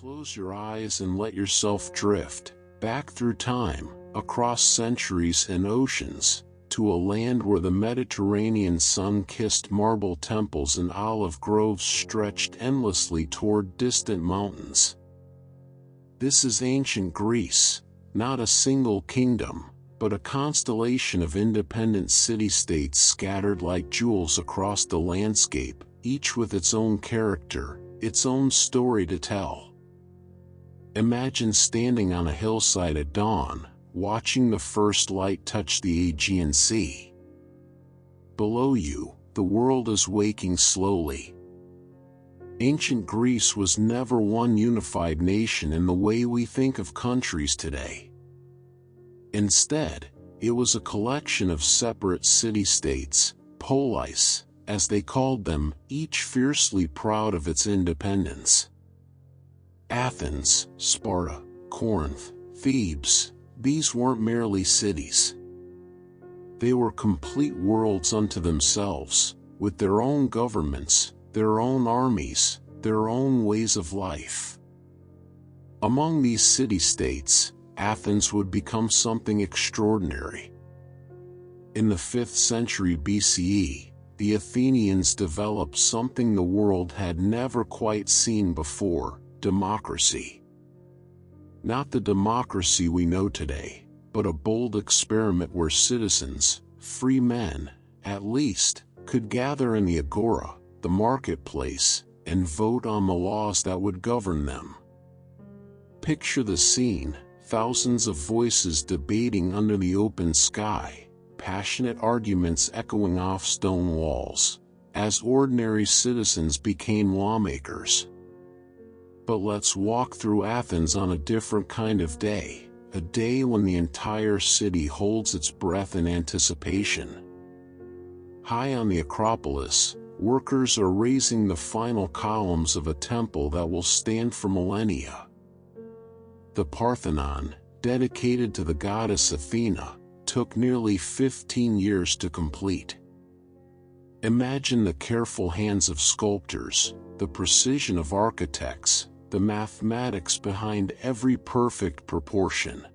Close your eyes and let yourself drift back through time, across centuries and oceans, to a land where the Mediterranean sun-kissed marble temples and olive groves stretched endlessly toward distant mountains. This is ancient Greece, not a single kingdom, but a constellation of independent city-states scattered like jewels across the landscape, each with its own character, its own story to tell. Imagine standing on a hillside at dawn, watching the first light touch the Aegean Sea. Below you, the world is waking slowly. Ancient Greece was never one unified nation in the way we think of countries today. Instead, it was a collection of separate city-states, polis, as they called them, each fiercely proud of its independence. Athens, Sparta, Corinth, Thebes, these weren't merely cities. They were complete worlds unto themselves, with their own governments, their own armies, their own ways of life. Among these city-states, Athens would become something extraordinary. In the 5th century BCE, the Athenians developed something the world had never quite seen before: democracy. Not the democracy we know today, but a bold experiment where citizens, free men, at least, could gather in the agora, the marketplace, and vote on the laws that would govern them. Picture the scene: thousands of voices debating under the open sky, passionate arguments echoing off stone walls, as ordinary citizens became lawmakers. But let's walk through Athens on a different kind of day, a day when the entire city holds its breath in anticipation. High on the Acropolis, workers are raising the final columns of a temple that will stand for millennia. The Parthenon, dedicated to the goddess Athena, took nearly 15 years to complete. Imagine the careful hands of sculptors, the precision of architects, the mathematics behind every perfect proportion.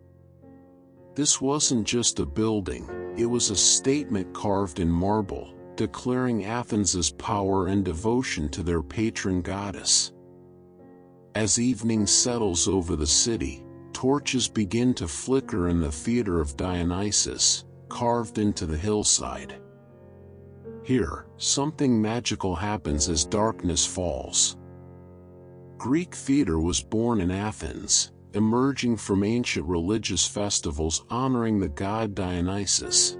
This wasn't just a building, it was a statement carved in marble, declaring Athens' power and devotion to their patron goddess. As evening settles over the city, torches begin to flicker in the theater of Dionysus, carved into the hillside. Here, something magical happens as darkness falls. Greek theater was born in Athens, emerging from ancient religious festivals honoring the god Dionysus.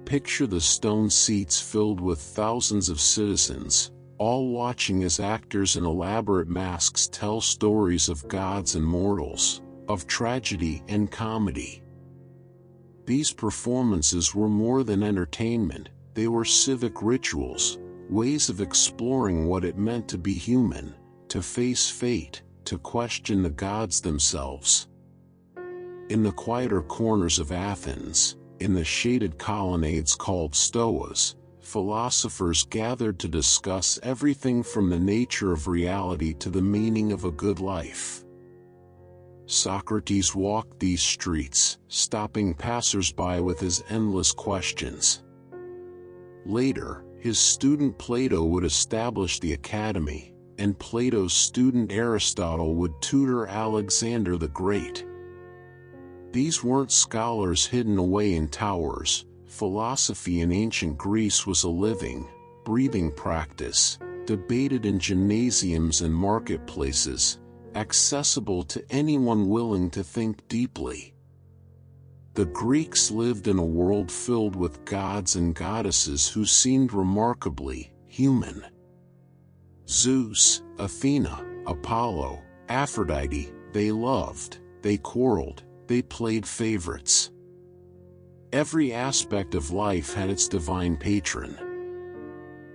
Picture the stone seats filled with thousands of citizens, all watching as actors in elaborate masks tell stories of gods and mortals, of tragedy and comedy. These performances were more than entertainment, they were civic rituals, ways of exploring what it meant to be human, to face fate, to question the gods themselves. In the quieter corners of Athens, in the shaded colonnades called stoas, philosophers gathered to discuss everything from the nature of reality to the meaning of a good life. Socrates walked these streets, stopping passers-by with his endless questions. Later, his student Plato would establish the academy, and Plato's student Aristotle would tutor Alexander the Great. These weren't scholars hidden away in towers. Philosophy in ancient Greece was a living, breathing practice, debated in gymnasiums and marketplaces, accessible to anyone willing to think deeply. The Greeks lived in a world filled with gods and goddesses who seemed remarkably human. Zeus, Athena, Apollo, Aphrodite, they loved, they quarreled, they played favorites. Every aspect of life had its divine patron.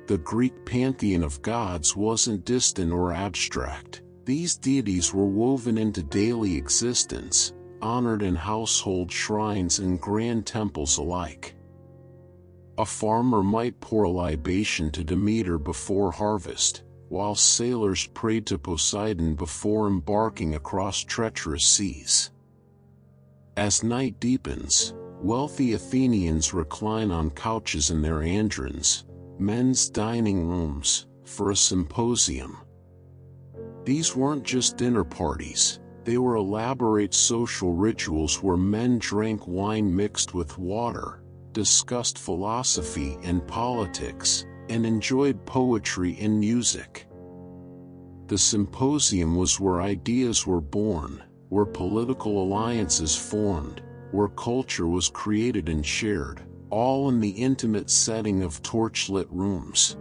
The Greek pantheon of gods wasn't distant or abstract. These deities were woven into daily existence, honored in household shrines and grand temples alike. A farmer might pour a libation to Demeter before harvest, while sailors prayed to Poseidon before embarking across treacherous seas. As night deepens, wealthy Athenians recline on couches in their androns, men's dining rooms, for a symposium. These weren't just dinner parties, they were elaborate social rituals where men drank wine mixed with water, discussed philosophy and politics, and enjoyed poetry and music. The symposium was where ideas were born, where political alliances formed, where culture was created and shared, all in the intimate setting of torchlit rooms.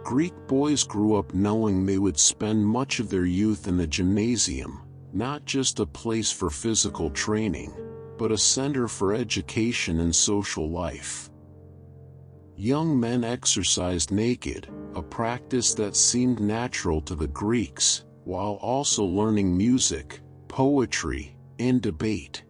Greek boys grew up knowing they would spend much of their youth in the gymnasium, not just a place for physical training, but a center for education and social life. Young men exercised naked, a practice that seemed natural to the Greeks, while also learning music, poetry, and debate.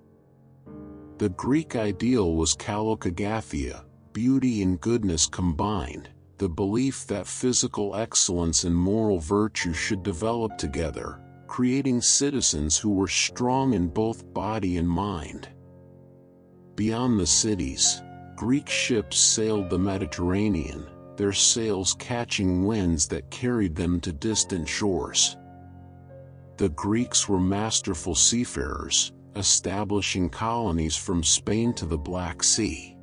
The Greek ideal was kalokagathia, beauty and goodness combined, the belief that physical excellence and moral virtue should develop together, creating citizens who were strong in both body and mind. Beyond the cities, Greek ships sailed the Mediterranean, their sails catching winds that carried them to distant shores. The Greeks were masterful seafarers, establishing colonies from Spain to the Black Sea.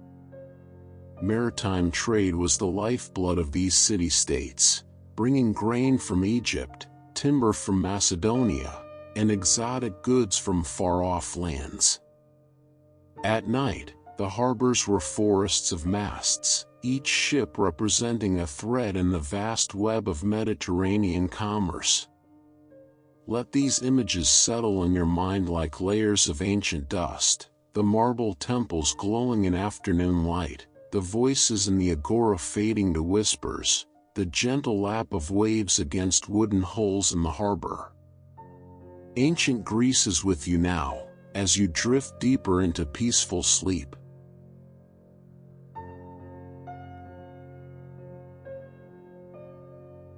Maritime trade was the lifeblood of these city-states, bringing grain from Egypt, timber from Macedonia, and exotic goods from far-off lands. At night, the harbors were forests of masts, each ship representing a thread in the vast web of Mediterranean commerce. Let these images settle in your mind like layers of ancient dust, the marble temples glowing in afternoon light, the voices in the agora fading to whispers, the gentle lap of waves against wooden hulls in the harbor. Ancient Greece is with you now, as you drift deeper into peaceful sleep.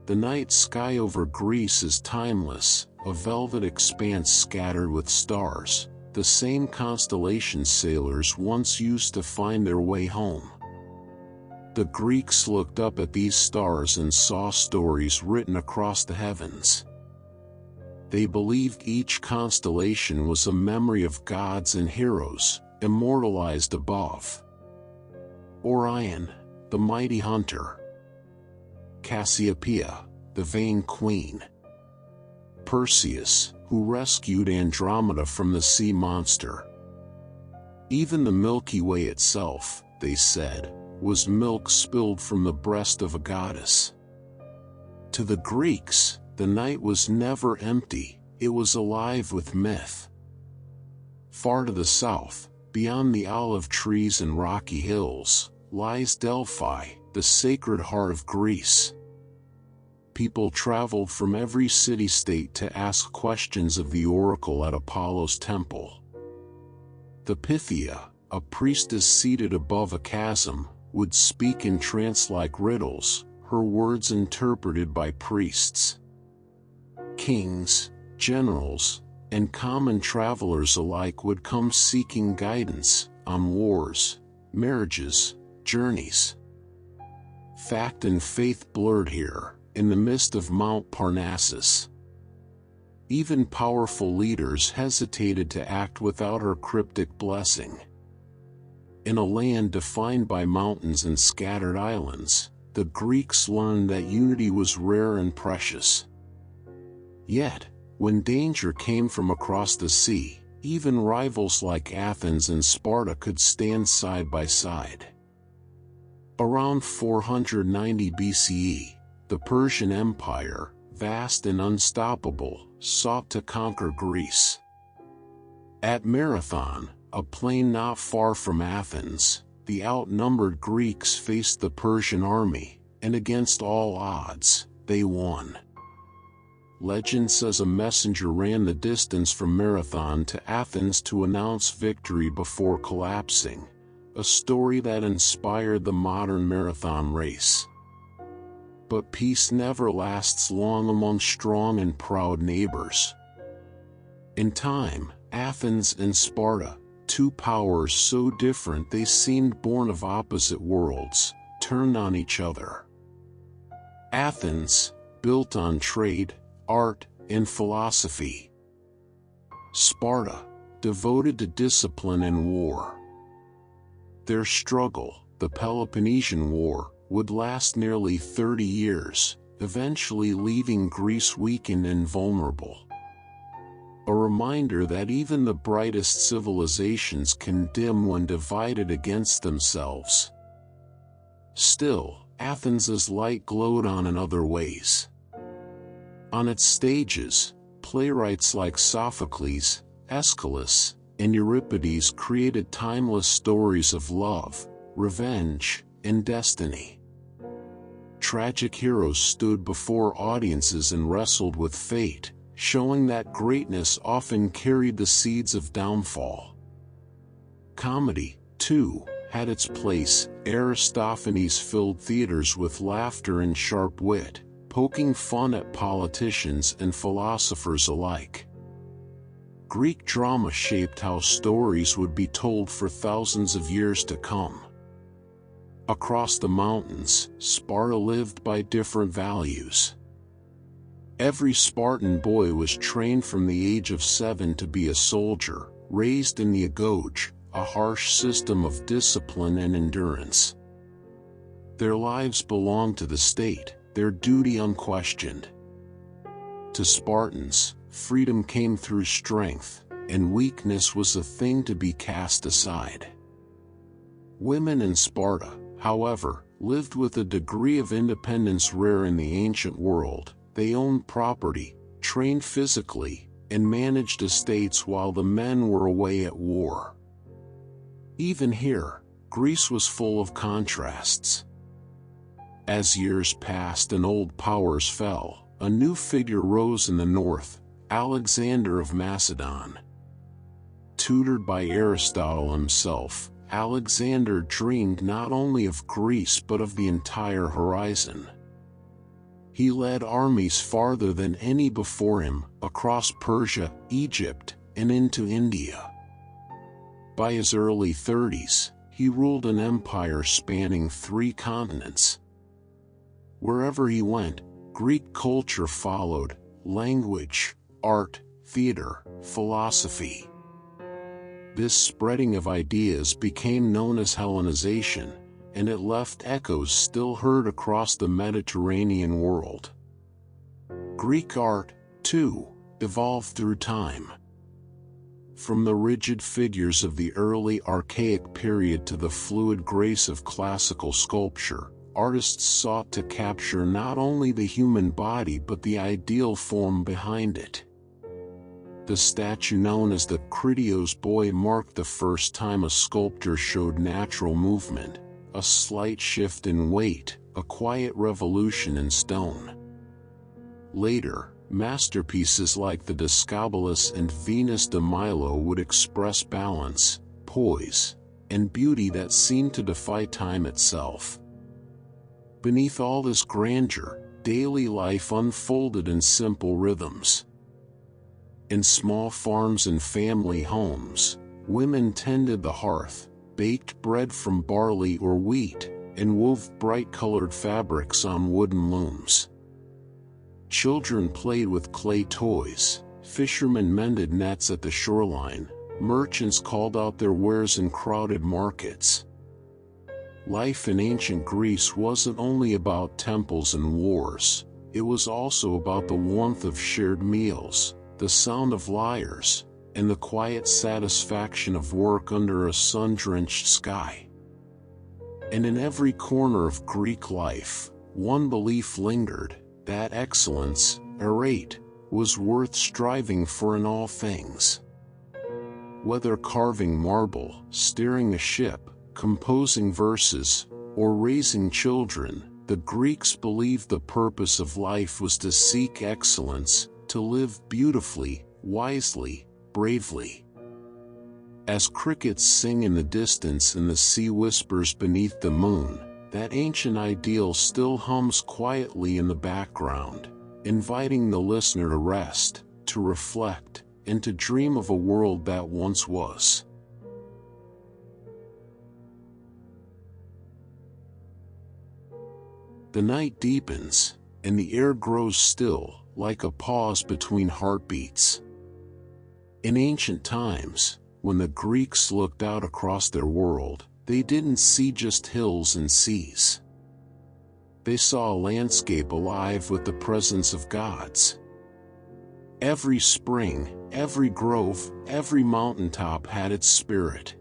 The night sky over Greece is timeless, a velvet expanse scattered with stars, the same constellation sailors once used to find their way home. The Greeks looked up at these stars and saw stories written across the heavens. They believed each constellation was a memory of gods and heroes, immortalized above. Orion, the mighty hunter. Cassiopeia, the vain queen. Perseus, who rescued Andromeda from the sea monster. Even the Milky Way itself, they said, was milk spilled from the breast of a goddess. To the Greeks, the night was never empty, it was alive with myth. Far to the south, beyond the olive trees and rocky hills, lies Delphi, the sacred heart of Greece. People traveled from every city-state to ask questions of the oracle at Apollo's temple. The Pythia, a priestess seated above a chasm, would speak in trance-like riddles, her words interpreted by priests. Kings, generals, and common travelers alike would come seeking guidance on wars, marriages, journeys. Fact and faith blurred here, in the midst of Mount Parnassus. Even powerful leaders hesitated to act without her cryptic blessing. In a land defined by mountains and scattered islands, the Greeks learned that unity was rare and precious. Yet, when danger came from across the sea, even rivals like Athens and Sparta could stand side by side. Around 490 BCE, the Persian Empire, vast and unstoppable, sought to conquer Greece. At Marathon, a plain not far from Athens, the outnumbered Greeks faced the Persian army, and against all odds, they won. Legend says a messenger ran the distance from Marathon to Athens to announce victory before collapsing, a story that inspired the modern marathon race. but peace never lasts long among strong and proud neighbors. In time, Athens and Sparta, two powers so different they seemed born of opposite worlds, turned on each other. Athens, built on trade, art, and philosophy. Sparta, devoted to discipline and war. Their struggle, the Peloponnesian War, would last nearly 30 years, eventually leaving Greece weakened and vulnerable. A reminder that even the brightest civilizations can dim when divided against themselves. Still, Athens's light glowed on in other ways. On its stages, playwrights like Sophocles, Aeschylus, and Euripides created timeless stories of love, revenge, and destiny. Tragic heroes stood before audiences and wrestled with fate, showing that greatness often carried the seeds of downfall. Comedy, too, had its place. Aristophanes filled theaters with laughter and sharp wit, poking fun at politicians and philosophers alike. Greek drama shaped how stories would be told for thousands of years to come. Across the mountains, Sparta lived by different values. Every Spartan boy was trained from the age of 7 to be a soldier, raised in the agoge, a harsh system of discipline and endurance. Their lives belonged to the state, their duty unquestioned. To Spartans, freedom came through strength, and weakness was a thing to be cast aside. Women in Sparta, however, lived with a degree of independence rare in the ancient world. They owned property, trained physically, and managed estates while the men were away at war. Even here, Greece was full of contrasts. As years passed and old powers fell, a new figure rose in the north, Alexander of Macedon. Tutored by Aristotle himself, Alexander dreamed not only of Greece but of the entire horizon. He led armies farther than any before him, across Persia, Egypt, and into India. By his early 30s, he ruled an empire spanning 3 continents. Wherever he went, Greek culture followed: language, art, theater, philosophy. This spreading of ideas became known as Hellenization, and it left echoes still heard across the Mediterranean world. Greek art, too, evolved through time. From the rigid figures of the early archaic period to the fluid grace of classical sculpture, artists sought to capture not only the human body but the ideal form behind it. The statue known as the Critios Boy marked the first time a sculptor showed natural movement, a slight shift in weight, a quiet revolution in stone. Later, masterpieces like the Discobolus and Venus de Milo would express balance, poise, and beauty that seemed to defy time itself. Beneath all this grandeur, daily life unfolded in simple rhythms. In small farms and family homes, women tended the hearth, baked bread from barley or wheat, and wove bright-colored fabrics on wooden looms. Children played with clay toys, fishermen mended nets at the shoreline, merchants called out their wares in crowded markets. Life in ancient Greece wasn't only about temples and wars, it was also about the warmth of shared meals, the sound of lyres, and the quiet satisfaction of work under a sun-drenched sky. And in every corner of Greek life, one belief lingered: that excellence, arete, was worth striving for in all things. Whether carving marble, steering a ship, composing verses, or raising children, the Greeks believed the purpose of life was to seek excellence, to live beautifully, wisely, bravely. As crickets sing in the distance and the sea whispers beneath the moon, that ancient ideal still hums quietly in the background, inviting the listener to rest, to reflect, and to dream of a world that once was. The night deepens, and the air grows still, like a pause between heartbeats. In ancient times, when the Greeks looked out across their world, they didn't see just hills and seas. They saw a landscape alive with the presence of gods. Every spring, every grove, every mountaintop had its spirit.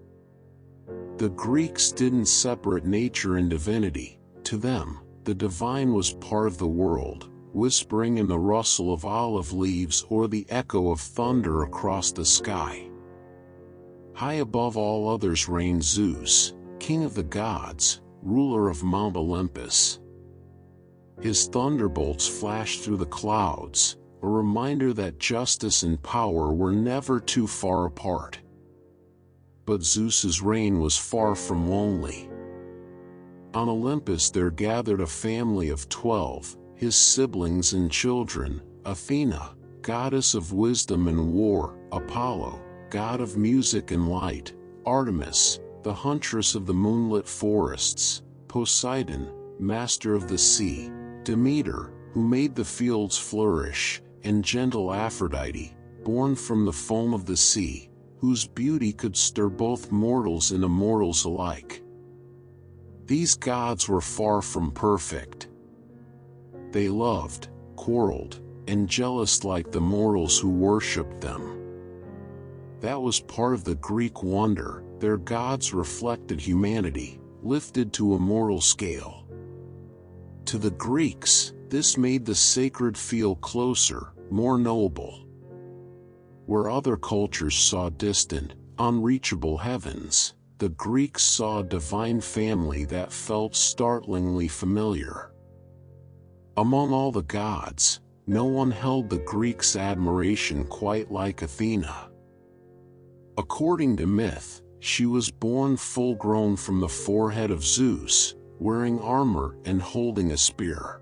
The Greeks didn't separate nature and divinity. To them, the divine was part of the world, whispering in the rustle of olive leaves or the echo of thunder across the sky. High above all others reigned Zeus, king of the gods, ruler of Mount Olympus. His thunderbolts flashed through the clouds, a reminder that justice and power were never too far apart. But Zeus's reign was far from lonely. On Olympus there gathered a family of 12, his siblings and children: Athena, goddess of wisdom and war; Apollo, god of music and light; Artemis, the huntress of the moonlit forests; Poseidon, master of the sea; Demeter, who made the fields flourish; and gentle Aphrodite, born from the foam of the sea, whose beauty could stir both mortals and immortals alike. These gods were far from perfect. They loved, quarreled, and jealous like the mortals who worshipped them. That was part of the Greek wonder. Their gods reflected humanity, lifted to a mortal scale. To the Greeks, this made the sacred feel closer, more noble. Where other cultures saw distant, unreachable heavens, the Greeks saw a divine family that felt startlingly familiar. Among all the gods, no one held the Greeks' admiration quite like Athena. According to myth, she was born full-grown from the forehead of Zeus, wearing armor and holding a spear.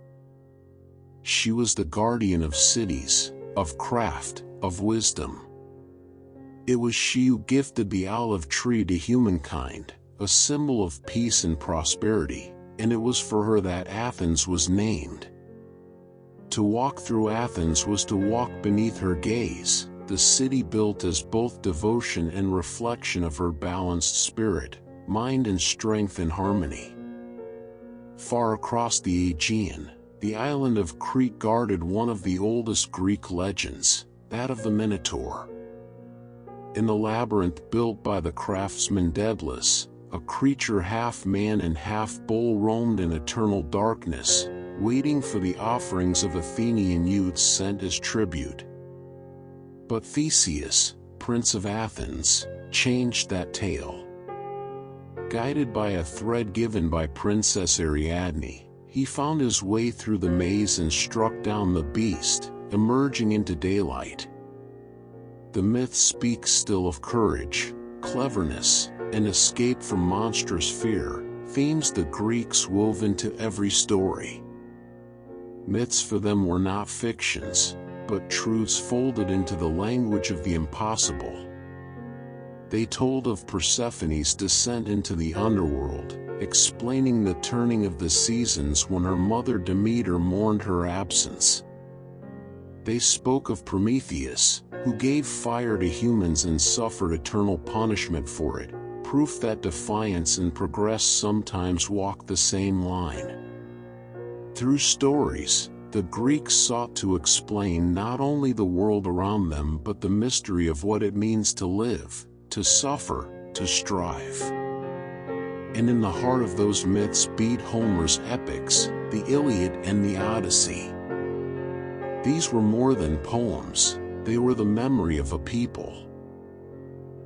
She was the guardian of cities, of craft, of wisdom. It was she who gifted the olive tree to humankind, a symbol of peace and prosperity, and it was for her that Athens was named. To walk through Athens was to walk beneath her gaze, the city built as both devotion and reflection of her balanced spirit, mind and strength in harmony. Far across the Aegean, the island of Crete guarded one of the oldest Greek legends, that of the Minotaur. In the labyrinth built by the craftsman Daedalus, a creature half man and half bull roamed in eternal darkness, waiting for the offerings of Athenian youths sent as tribute. But Theseus, prince of Athens, changed that tale. Guided by a thread given by Princess Ariadne, he found his way through the maze and struck down the beast, emerging into daylight. The myth speaks still of courage, cleverness, and escape from monstrous fear, themes the Greeks wove into every story. Myths for them were not fictions, but truths folded into the language of the impossible. They told of Persephone's descent into the underworld, explaining the turning of the seasons when her mother Demeter mourned her absence. They spoke of Prometheus, who gave fire to humans and suffered eternal punishment for it, proof that defiance and progress sometimes walk the same line. Through stories, the Greeks sought to explain not only the world around them but the mystery of what it means to live, to suffer, to strive. And in the heart of those myths beat Homer's epics, the Iliad and the Odyssey. These were more than poems, they were the memory of a people.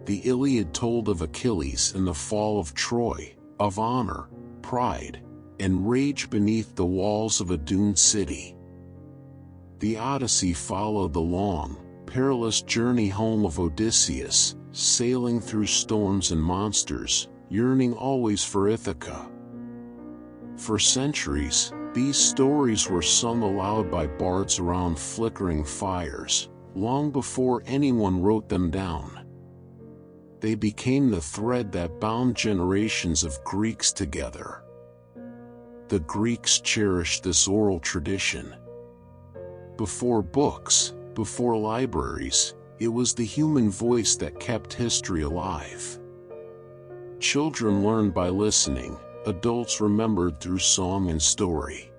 The Iliad told of Achilles and the fall of Troy, of honor, pride, and rage beneath the walls of a doomed city. The Odyssey followed the long, perilous journey home of Odysseus, sailing through storms and monsters, yearning always for Ithaca. For centuries, these stories were sung aloud by bards around flickering fires, long before anyone wrote them down. They became the thread that bound generations of Greeks together. The Greeks cherished this oral tradition. Before books, before libraries, it was the human voice that kept history alive. Children learned by listening, adults remembered through song and story.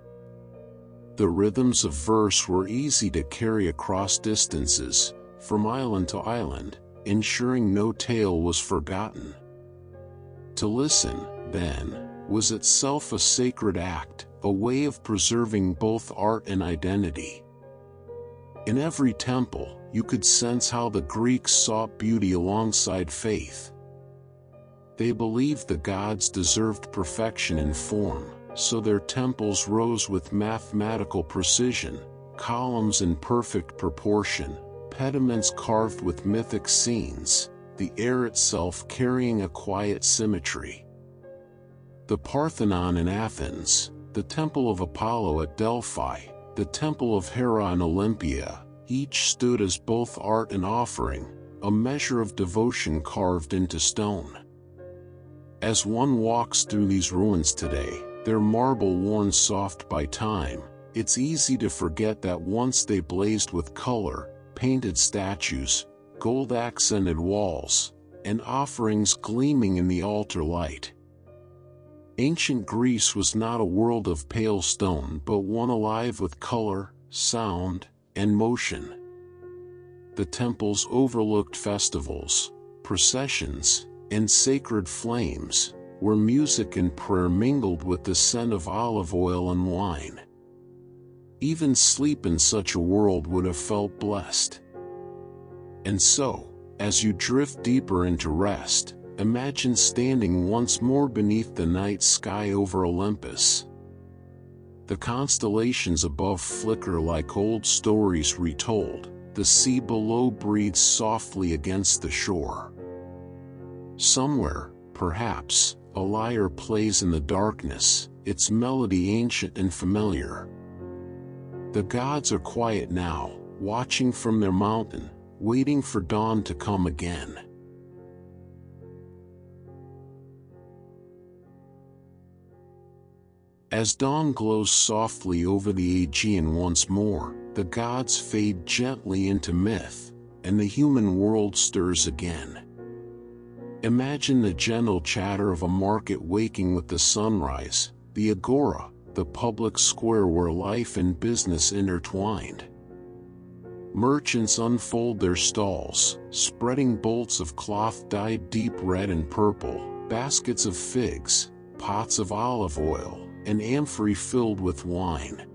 The rhythms of verse were easy to carry across distances, from island to island, ensuring no tale was forgotten. To listen, then, was itself a sacred act, a way of preserving both art and identity. In every temple, you could sense how the Greeks sought beauty alongside faith. They believed the gods deserved perfection in form, so their temples rose with mathematical precision, columns in perfect proportion, pediments carved with mythic scenes, the air itself carrying a quiet symmetry. The Parthenon in Athens, the Temple of Apollo at Delphi, the Temple of Hera in Olympia, each stood as both art and offering, a measure of devotion carved into stone. As one walks through these ruins today, their marble worn soft by time, it's easy to forget that once they blazed with color, painted statues, gold-accented walls, and offerings gleaming in the altar light. Ancient Greece was not a world of pale stone but one alive with color, sound, and motion. The temples overlooked festivals, processions, and sacred flames, where music and prayer mingled with the scent of olive oil and wine. Even sleep in such a world would have felt blessed. And so, as you drift deeper into rest, imagine standing once more beneath the night sky over Olympus. The constellations above flicker like old stories retold, the sea below breathes softly against the shore. Somewhere, perhaps, a lyre plays in the darkness, its melody ancient and familiar. The gods are quiet now, watching from their mountain, waiting for dawn to come again. As dawn glows softly over the Aegean once more, the gods fade gently into myth, and the human world stirs again. Imagine the gentle chatter of a market waking with the sunrise, the agora, the public square where life and business intertwined. Merchants unfold their stalls, spreading bolts of cloth dyed deep red and purple, baskets of figs, pots of olive oil, and amphorae filled with wine.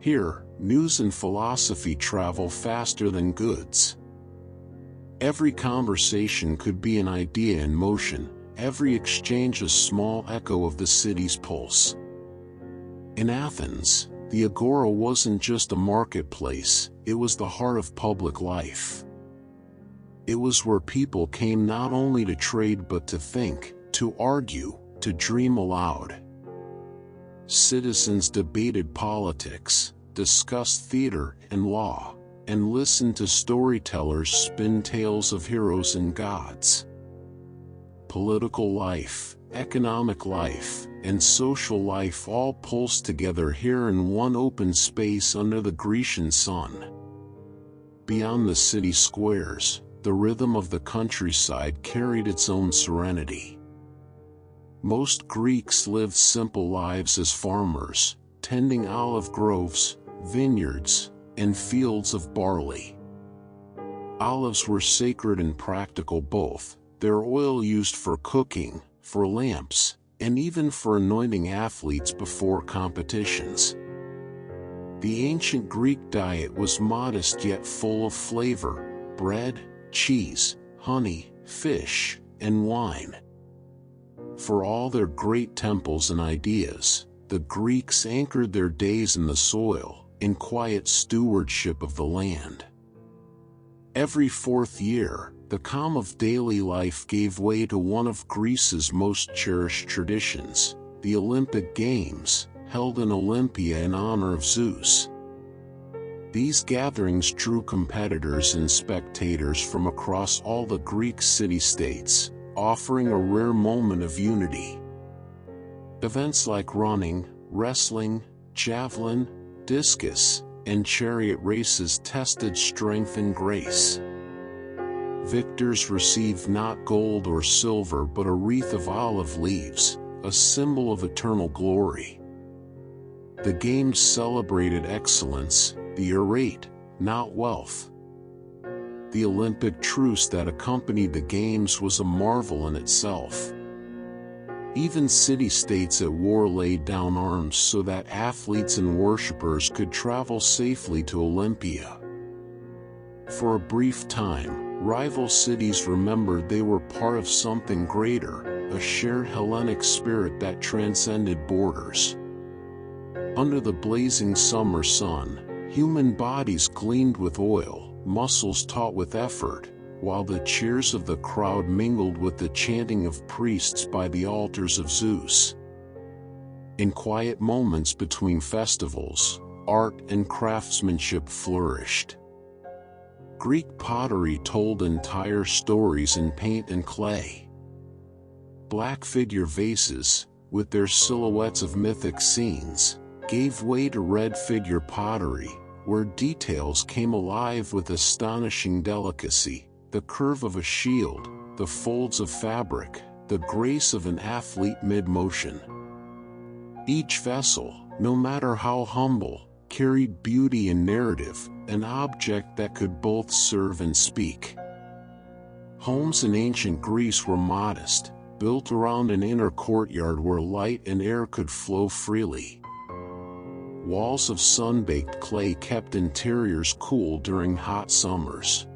Here, news and philosophy travel faster than goods. Every conversation could be an idea in motion, every exchange a small echo of the city's pulse. In Athens, the agora wasn't just a marketplace, it was the heart of public life. It was where people came not only to trade but to think, to argue, to dream aloud. Citizens debated politics, discussed theater and law, and listened to storytellers spin tales of heroes and gods. Political life, economic life, and social life all pulsed together here in one open space under the Grecian sun. Beyond the city squares, the rhythm of the countryside carried its own serenity. Most Greeks lived simple lives as farmers, tending olive groves, vineyards, and fields of barley. Olives were sacred and practical both, their oil used for cooking, for lamps, and even for anointing athletes before competitions. The ancient Greek diet was modest yet full of flavor: bread, cheese, honey, fish, and wine. For all their great temples and ideas, the Greeks anchored their days in the soil, in quiet stewardship of the land. Every fourth year, the calm of daily life gave way to one of Greece's most cherished traditions, the Olympic Games, held in Olympia in honor of Zeus. These gatherings drew competitors and spectators from across all the Greek city-states, offering a rare moment of unity. Events like running, wrestling, javelin, discus, and chariot races tested strength and grace. Victors received not gold or silver but a wreath of olive leaves, a symbol of eternal glory. The games celebrated excellence, the arete, not wealth. The Olympic truce that accompanied the games was a marvel in itself. Even city-states at war laid down arms so that athletes and worshippers could travel safely to Olympia. For a brief time, rival cities remembered they were part of something greater, a shared Hellenic spirit that transcended borders. Under the blazing summer sun, human bodies gleamed with oil, muscles taut with effort, while the cheers of the crowd mingled with the chanting of priests by the altars of Zeus. In quiet moments between festivals, art and craftsmanship flourished. Greek pottery told entire stories in paint and clay. Black figure vases, with their silhouettes of mythic scenes, gave way to red figure pottery, where details came alive with astonishing delicacy. The curve of a shield, the folds of fabric, the grace of an athlete mid-motion. Each vessel, no matter how humble, carried beauty and narrative, an object that could both serve and speak. Homes in ancient Greece were modest, built around an inner courtyard where light and air could flow freely. Walls of sun-baked clay kept interiors cool during hot summers.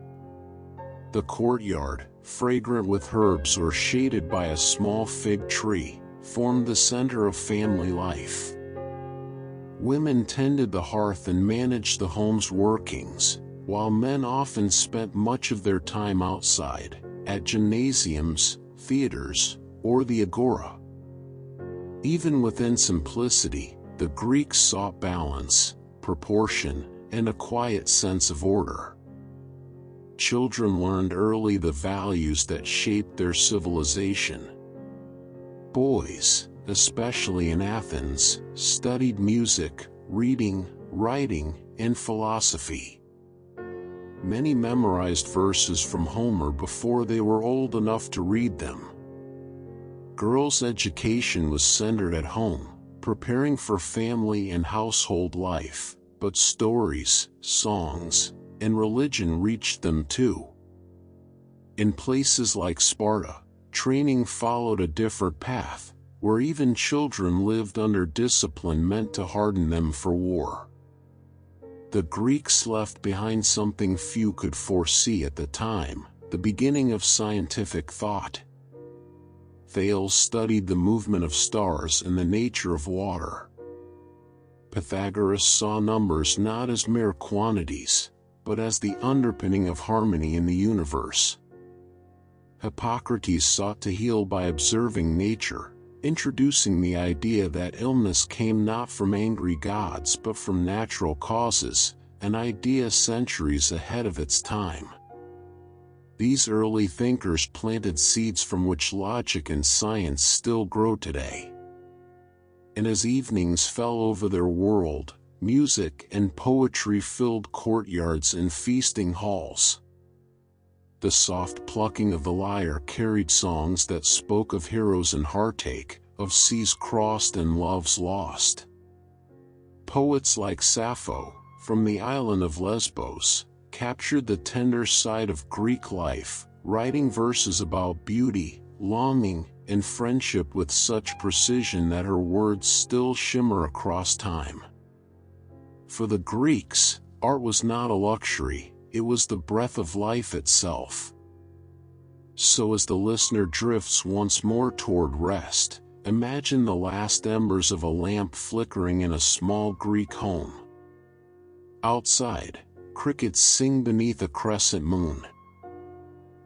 The courtyard, fragrant with herbs or shaded by a small fig tree, formed the center of family life. Women tended the hearth and managed the home's workings, while men often spent much of their time outside, at gymnasiums, theaters, or the agora. Even within simplicity, the Greeks sought balance, proportion, and a quiet sense of order. Children learned early the values that shaped their civilization. Boys, especially in Athens, studied music, reading, writing, and philosophy. Many memorized verses from Homer before they were old enough to read them. Girls' education was centered at home, preparing for family and household life, but stories, songs, and religion reached them too. In places like Sparta, training followed a different path, where even children lived under discipline meant to harden them for war. The Greeks left behind something few could foresee at the time, the beginning of scientific thought. Thales studied the movement of stars and the nature of water. Pythagoras saw numbers not as mere quantities, but as the underpinning of harmony in the universe. Hippocrates sought to heal by observing nature, introducing the idea that illness came not from angry gods but from natural causes, an idea centuries ahead of its time. These early thinkers planted seeds from which logic and science still grow today. And as evenings fell over their world, music and poetry filled courtyards and feasting halls. The soft plucking of the lyre carried songs that spoke of heroes and heartache, of seas crossed and loves lost. Poets like Sappho, from the island of Lesbos, captured the tender side of Greek life, writing verses about beauty, longing, and friendship with such precision that her words still shimmer across time. For the Greeks, art was not a luxury, it was the breath of life itself. So as the listener drifts once more toward rest, imagine the last embers of a lamp flickering in a small Greek home. Outside, crickets sing beneath a crescent moon.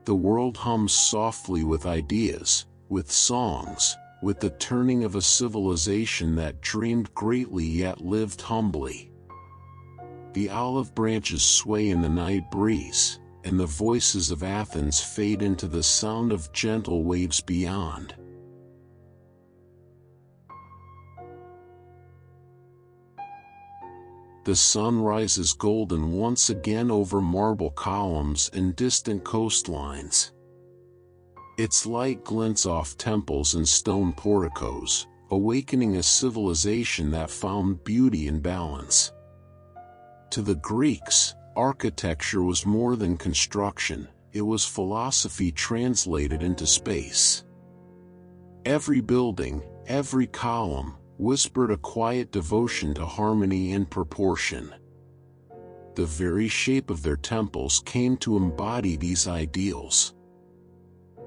The world hums softly with ideas, with songs, with the turning of a civilization that dreamed greatly yet lived humbly. The olive branches sway in the night breeze, and the voices of Athens fade into the sound of gentle waves beyond. The sun rises golden once again over marble columns and distant coastlines. Its light glints off temples and stone porticos, awakening a civilization that found beauty in balance. To the Greeks, architecture was more than construction, it was philosophy translated into space. Every building, every column, whispered a quiet devotion to harmony and proportion. The very shape of their temples came to embody these ideals.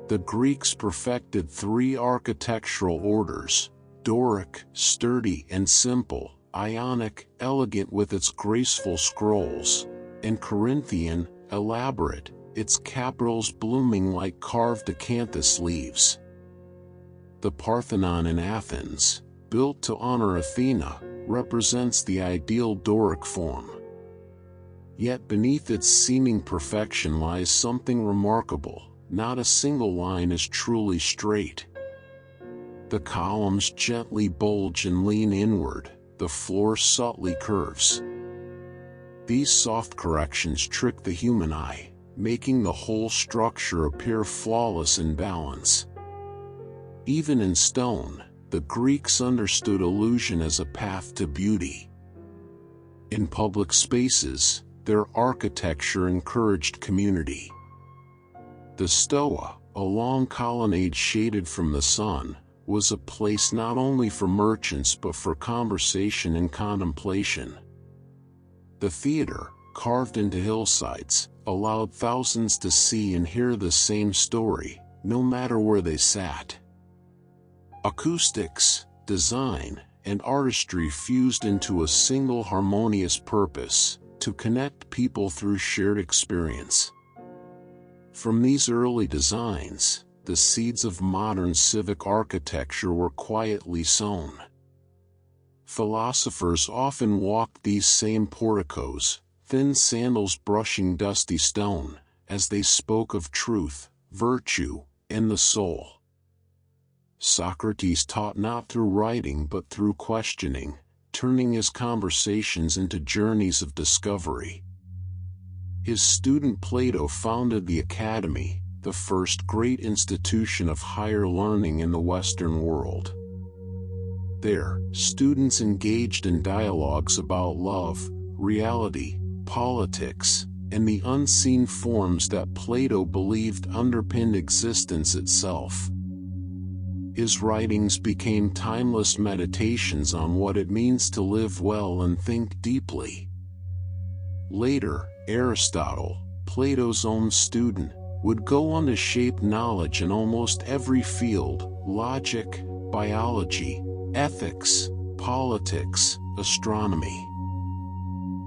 The Greeks perfected three architectural orders: Doric, sturdy and simple; Ionic, elegant with its graceful scrolls; and Corinthian, elaborate, its capitals blooming like carved acanthus leaves. The Parthenon in Athens, built to honor Athena, represents the ideal Doric form. Yet beneath its seeming perfection lies something remarkable. Not a single line is truly straight. The columns gently bulge and lean inward, the floor subtly curves. These soft corrections trick the human eye, making the whole structure appear flawless in balance. Even in stone, the Greeks understood illusion as a path to beauty. In public spaces, their architecture encouraged community. The Stoa, a long colonnade shaded from the sun, was a place not only for merchants but for conversation and contemplation. The theater, carved into hillsides, allowed thousands to see and hear the same story, no matter where they sat. Acoustics, design, and artistry fused into a single harmonious purpose: to connect people through shared experience. From these early designs, the seeds of modern civic architecture were quietly sown. Philosophers often walked these same porticos, thin sandals brushing dusty stone, as they spoke of truth, virtue, and the soul. Socrates taught not through writing but through questioning, turning his conversations into journeys of discovery. His student Plato founded the Academy, the first great institution of higher learning in the Western world. There, students engaged in dialogues about love, reality, politics, and the unseen forms that Plato believed underpinned existence itself. His writings became timeless meditations on what it means to live well and think deeply. Later, Aristotle, Plato's own student, would go on to shape knowledge in almost every field: logic, biology, ethics, politics, astronomy.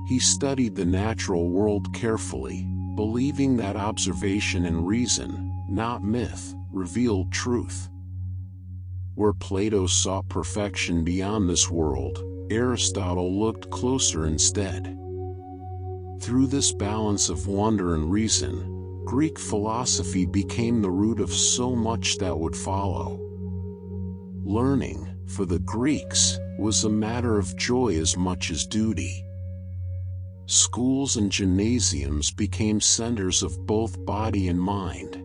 He studied the natural world carefully, believing that observation and reason, not myth, revealed truth. Where Plato sought perfection beyond this world, Aristotle looked closer instead. Through this balance of wonder and reason, Greek philosophy became the root of so much that would follow. Learning, for the Greeks, was a matter of joy as much as duty. Schools and gymnasiums became centers of both body and mind.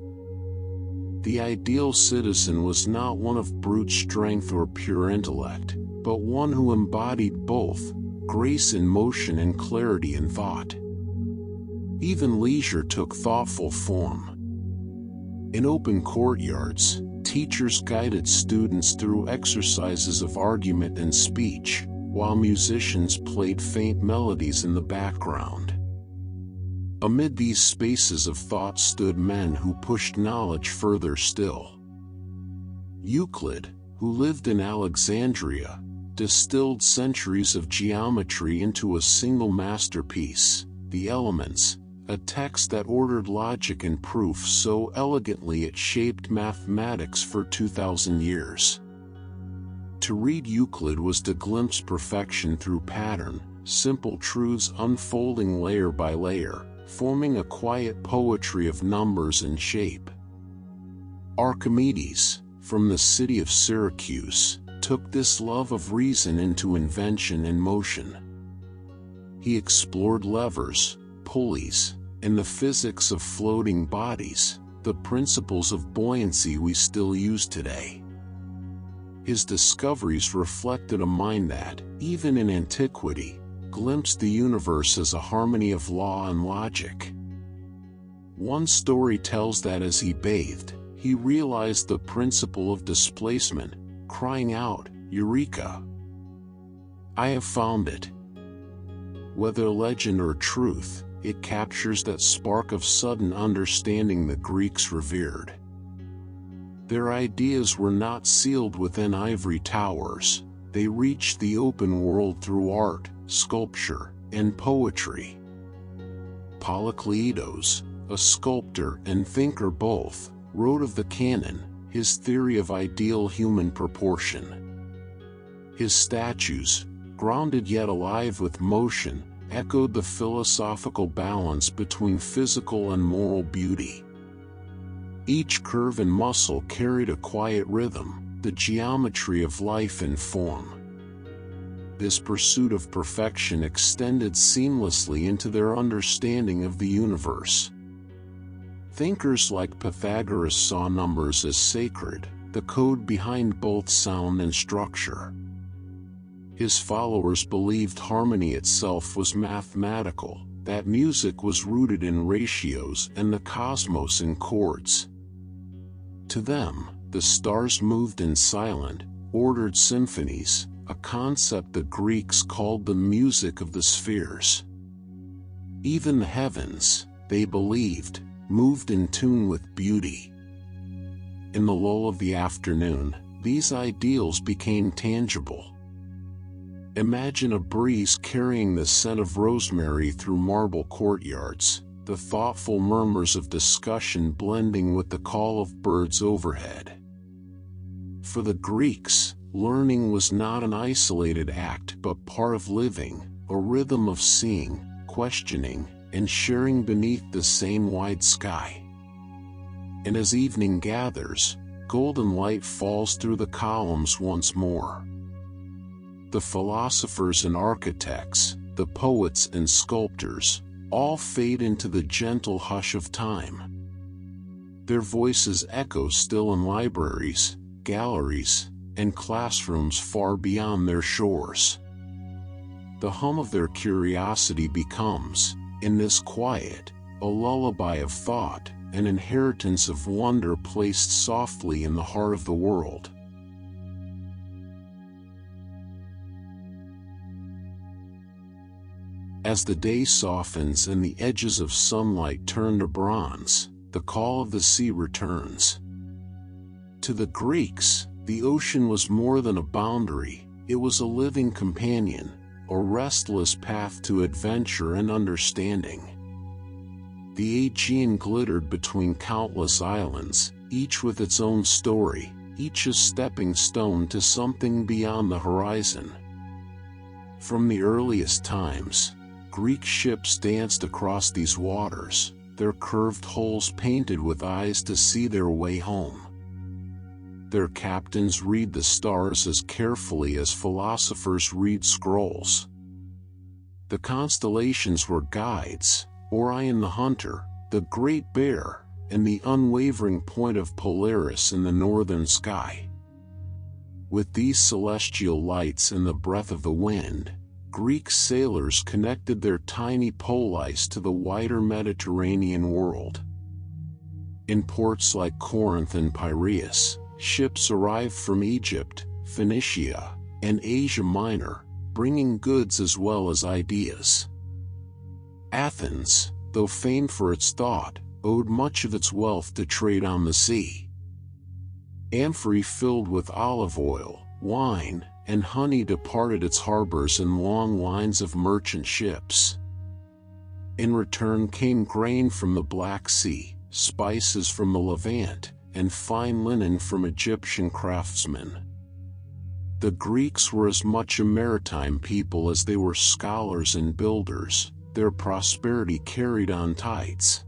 The ideal citizen was not one of brute strength or pure intellect, but one who embodied both, grace in motion and clarity in thought. Even leisure took thoughtful form. In open courtyards, teachers guided students through exercises of argument and speech, while musicians played faint melodies in the background. Amid these spaces of thought stood men who pushed knowledge further still. Euclid, who lived in Alexandria, distilled centuries of geometry into a single masterpiece, The Elements, a text that ordered logic and proof so elegantly it shaped mathematics for 2,000 years. To read Euclid was to glimpse perfection through pattern, simple truths unfolding layer by layer, forming a quiet poetry of numbers and shape. Archimedes, from the city of Syracuse, took this love of reason into invention and motion. He explored levers, pulleys, and the physics of floating bodies, the principles of buoyancy we still use today. His discoveries reflected a mind that, even in antiquity, glimpsed the universe as a harmony of law and logic. One story tells that as he bathed, he realized the principle of displacement, crying out, "Eureka! I have found it." Whether legend or truth, it captures that spark of sudden understanding the Greeks revered. Their ideas were not sealed within ivory towers, they reached the open world through art, sculpture, and poetry. Polykleitos, a sculptor and thinker both, wrote of the canon, his theory of ideal human proportion. His statues, grounded yet alive with motion, echoed the philosophical balance between physical and moral beauty. Each curve and muscle carried a quiet rhythm, the geometry of life and form. This pursuit of perfection extended seamlessly into their understanding of the universe. Thinkers like Pythagoras saw numbers as sacred, the code behind both sound and structure. His followers believed harmony itself was mathematical, that music was rooted in ratios and the cosmos in chords. To them, the stars moved in silent, ordered symphonies, a concept the Greeks called the music of the spheres. Even the heavens, they believed, moved in tune with beauty. In the lull of the afternoon, these ideals became tangible. Imagine a breeze carrying the scent of rosemary through marble courtyards, the thoughtful murmurs of discussion blending with the call of birds overhead. For the Greeks, learning was not an isolated act but part of living, a rhythm of seeing, questioning, and sharing beneath the same wide sky. And as evening gathers, golden light falls through the columns once more. The philosophers and architects, the poets and sculptors, all fade into the gentle hush of time. Their voices echo still in libraries, galleries, and classrooms far beyond their shores. The hum of their curiosity becomes, in this quiet, a lullaby of thought, an inheritance of wonder placed softly in the heart of the world. As the day softens and the edges of sunlight turn to bronze, the call of the sea returns. To the Greeks, the ocean was more than a boundary, it was a living companion, a restless path to adventure and understanding. The Aegean glittered between countless islands, each with its own story, each a stepping stone to something beyond the horizon. From the earliest times, Greek ships danced across these waters, their curved hulls painted with eyes to see their way home. Their captains read the stars as carefully as philosophers read scrolls. The constellations were guides, Orion the hunter, the Great Bear, and the unwavering point of Polaris in the northern sky. With these celestial lights and the breath of the wind, Greek sailors connected their tiny polis to the wider Mediterranean world. In ports like Corinth and Piraeus, ships arrived from Egypt, Phoenicia, and Asia Minor, bringing goods as well as ideas. Athens, though famed for its thought, owed much of its wealth to trade on the sea. Amphorae filled with olive oil, wine, and honey departed its harbors in long lines of merchant ships. In return came grain from the Black Sea, spices from the Levant, and fine linen from Egyptian craftsmen. The Greeks were as much a maritime people as they were scholars and builders. Their prosperity carried on tides.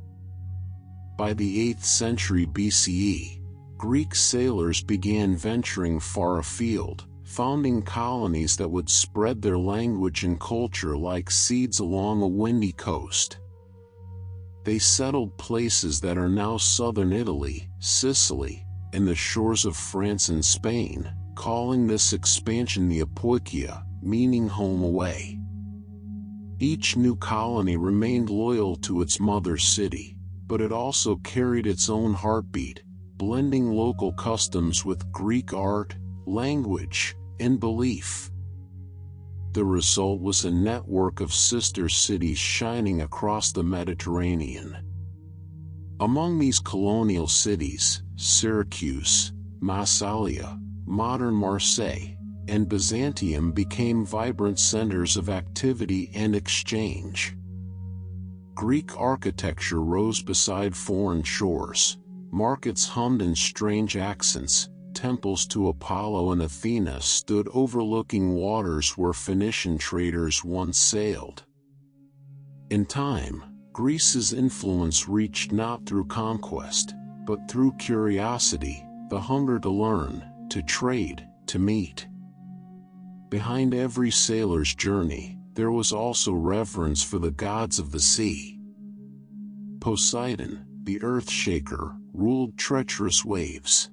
By the 8th century BCE, Greek sailors began venturing far afield, founding colonies that would spread their language and culture like seeds along a windy coast. They settled places that are now southern Italy, Sicily, and the shores of France and Spain, calling this expansion the Apoikia, meaning home away. Each new colony remained loyal to its mother city, but it also carried its own heartbeat, blending local customs with Greek art, language, and belief. The result was a network of sister cities shining across the Mediterranean. Among these colonial cities, Syracuse, Massalia, modern Marseille, and Byzantium became vibrant centers of activity and exchange. Greek architecture rose beside foreign shores, markets hummed in strange accents, temples to Apollo and Athena stood overlooking waters where Phoenician traders once sailed. In time, Greece's influence reached not through conquest, but through curiosity, the hunger to learn, to trade, to meet. Behind every sailor's journey, there was also reverence for the gods of the sea. Poseidon, the earth-shaker, ruled treacherous waves.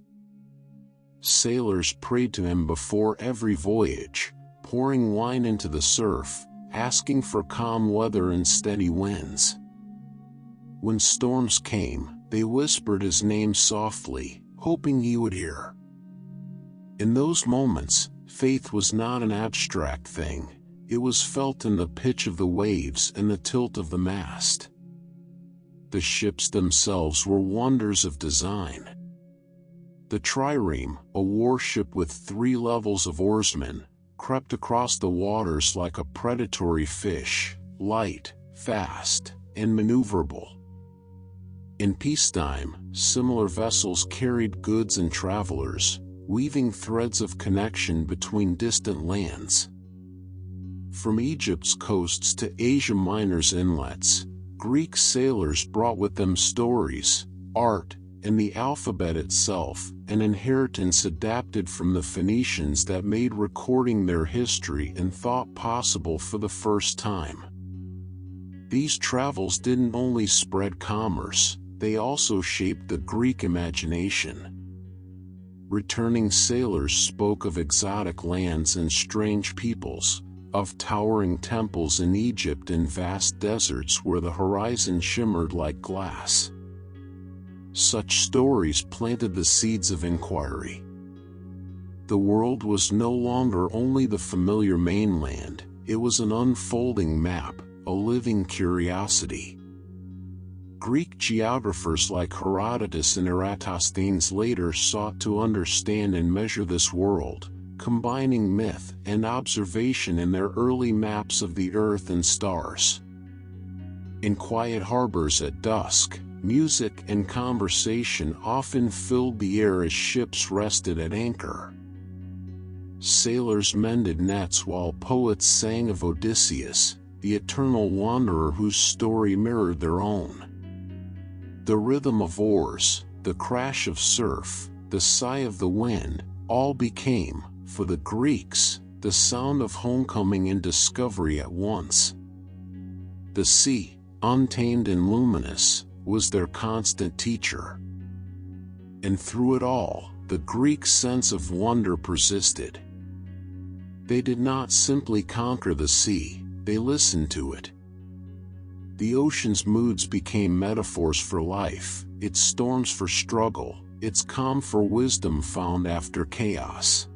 Sailors prayed to him before every voyage, pouring wine into the surf, asking for calm weather and steady winds. When storms came, they whispered his name softly, hoping he would hear. In those moments, faith was not an abstract thing, it was felt in the pitch of the waves and the tilt of the mast. The ships themselves were wonders of design. The trireme, a warship with 3 levels of oarsmen, crept across the waters like a predatory fish, light, fast, and maneuverable. In peacetime, similar vessels carried goods and travelers, weaving threads of connection between distant lands. From Egypt's coasts to Asia Minor's inlets, Greek sailors brought with them stories, art, and the alphabet itself, an inheritance adapted from the Phoenicians that made recording their history and thought possible for the first time. These travels didn't only spread commerce, they also shaped the Greek imagination. Returning sailors spoke of exotic lands and strange peoples, of towering temples in Egypt and vast deserts where the horizon shimmered like glass. Such stories planted the seeds of inquiry. The world was no longer only the familiar mainland, it was an unfolding map, a living curiosity. Greek geographers like Herodotus and Eratosthenes later sought to understand and measure this world, combining myth and observation in their early maps of the earth and stars. In quiet harbors at dusk, music and conversation often filled the air as ships rested at anchor. Sailors mended nets while poets sang of Odysseus, the eternal wanderer whose story mirrored their own. The rhythm of oars, the crash of surf, the sigh of the wind, all became, for the Greeks, the sound of homecoming and discovery at once. The sea, untamed and luminous, was their constant teacher. And through it all, the Greek sense of wonder persisted. They did not simply conquer the sea, they listened to it. The ocean's moods became metaphors for life, its storms for struggle, its calm for wisdom found after chaos.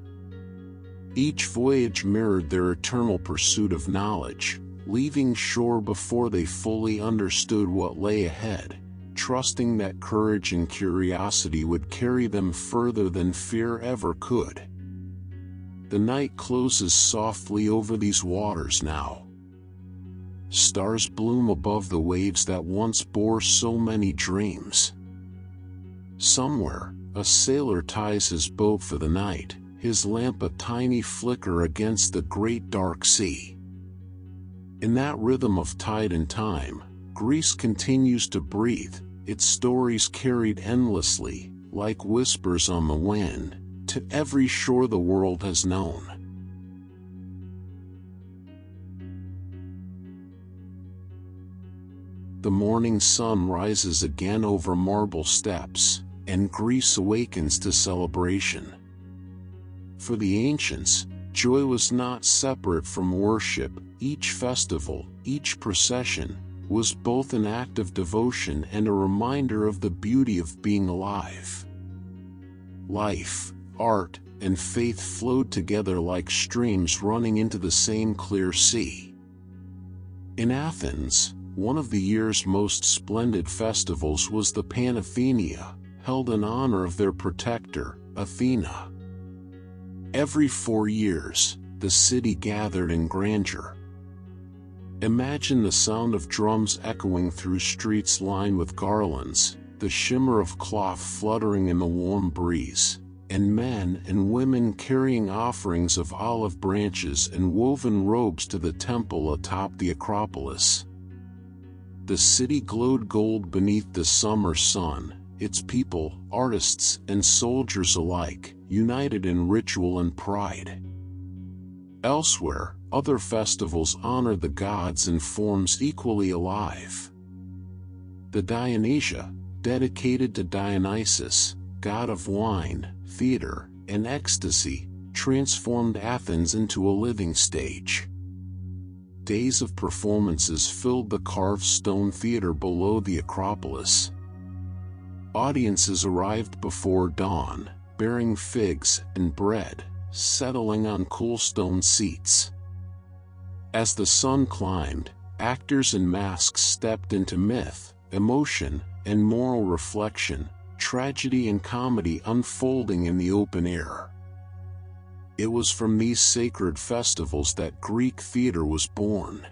Each voyage mirrored their eternal pursuit of knowledge, leaving shore before they fully understood what lay ahead, trusting that courage and curiosity would carry them further than fear ever could. The night closes softly over these waters now. Stars bloom above the waves that once bore so many dreams. Somewhere, a sailor ties his boat for the night, his lamp a tiny flicker against the great dark sea. In that rhythm of tide and time, Greece continues to breathe, its stories carried endlessly, like whispers on the wind, to every shore the world has known. The morning sun rises again over marble steps, and Greece awakens to celebration. For the ancients, joy was not separate from worship. Each festival, each procession, was both an act of devotion and a reminder of the beauty of being alive. Life, art, and faith flowed together like streams running into the same clear sea. In Athens, one of the year's most splendid festivals was the Panathenea, held in honor of their protector, Athena. Every 4 years, the city gathered in grandeur. Imagine the sound of drums echoing through streets lined with garlands, the shimmer of cloth fluttering in the warm breeze, and men and women carrying offerings of olive branches and woven robes to the temple atop the Acropolis. The city glowed gold beneath the summer sun, its people, artists and soldiers alike, united in ritual and pride. Elsewhere, other festivals honor the gods in forms equally alive. The Dionysia, dedicated to Dionysus, god of wine, theater, and ecstasy, transformed Athens into a living stage. Days of performances filled the carved stone theater below the Acropolis. Audiences arrived before dawn, bearing figs and bread, settling on cool stone seats. As the sun climbed, actors in masks stepped into myth, emotion, and moral reflection, tragedy and comedy unfolding in the open air. It was from these sacred festivals that Greek theater was born.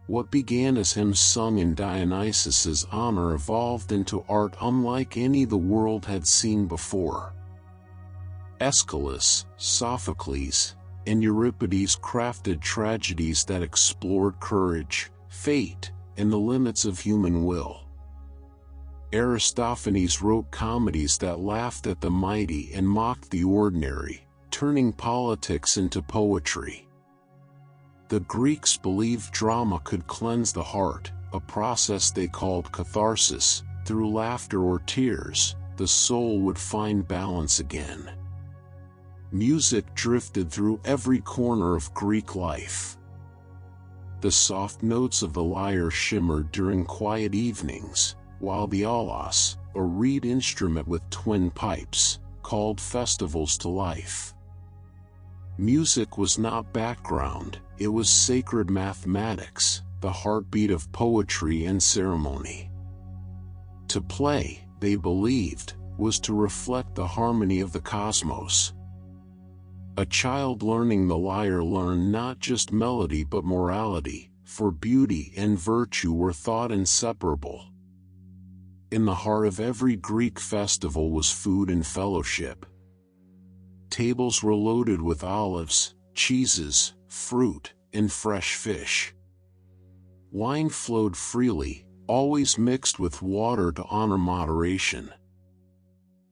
What began as hymns sung in Dionysus's honor evolved into art unlike any the world had seen before. Aeschylus, Sophocles, and Euripides crafted tragedies that explored courage, fate, and the limits of human will. Aristophanes wrote comedies that laughed at the mighty and mocked the ordinary, turning politics into poetry. The Greeks believed drama could cleanse the heart, a process they called catharsis. Through laughter or tears, the soul would find balance again. Music drifted through every corner of Greek life. The soft notes of the lyre shimmered during quiet evenings, while the aulos, a reed instrument with twin pipes, called festivals to life. Music was not background, it was sacred mathematics, the heartbeat of poetry and ceremony. To play, they believed, was to reflect the harmony of the cosmos. A child learning the lyre learned not just melody but morality, for beauty and virtue were thought inseparable. In the heart of every Greek festival was food and fellowship. Tables were loaded with olives, cheeses, fruit, and fresh fish. Wine flowed freely, always mixed with water to honor moderation.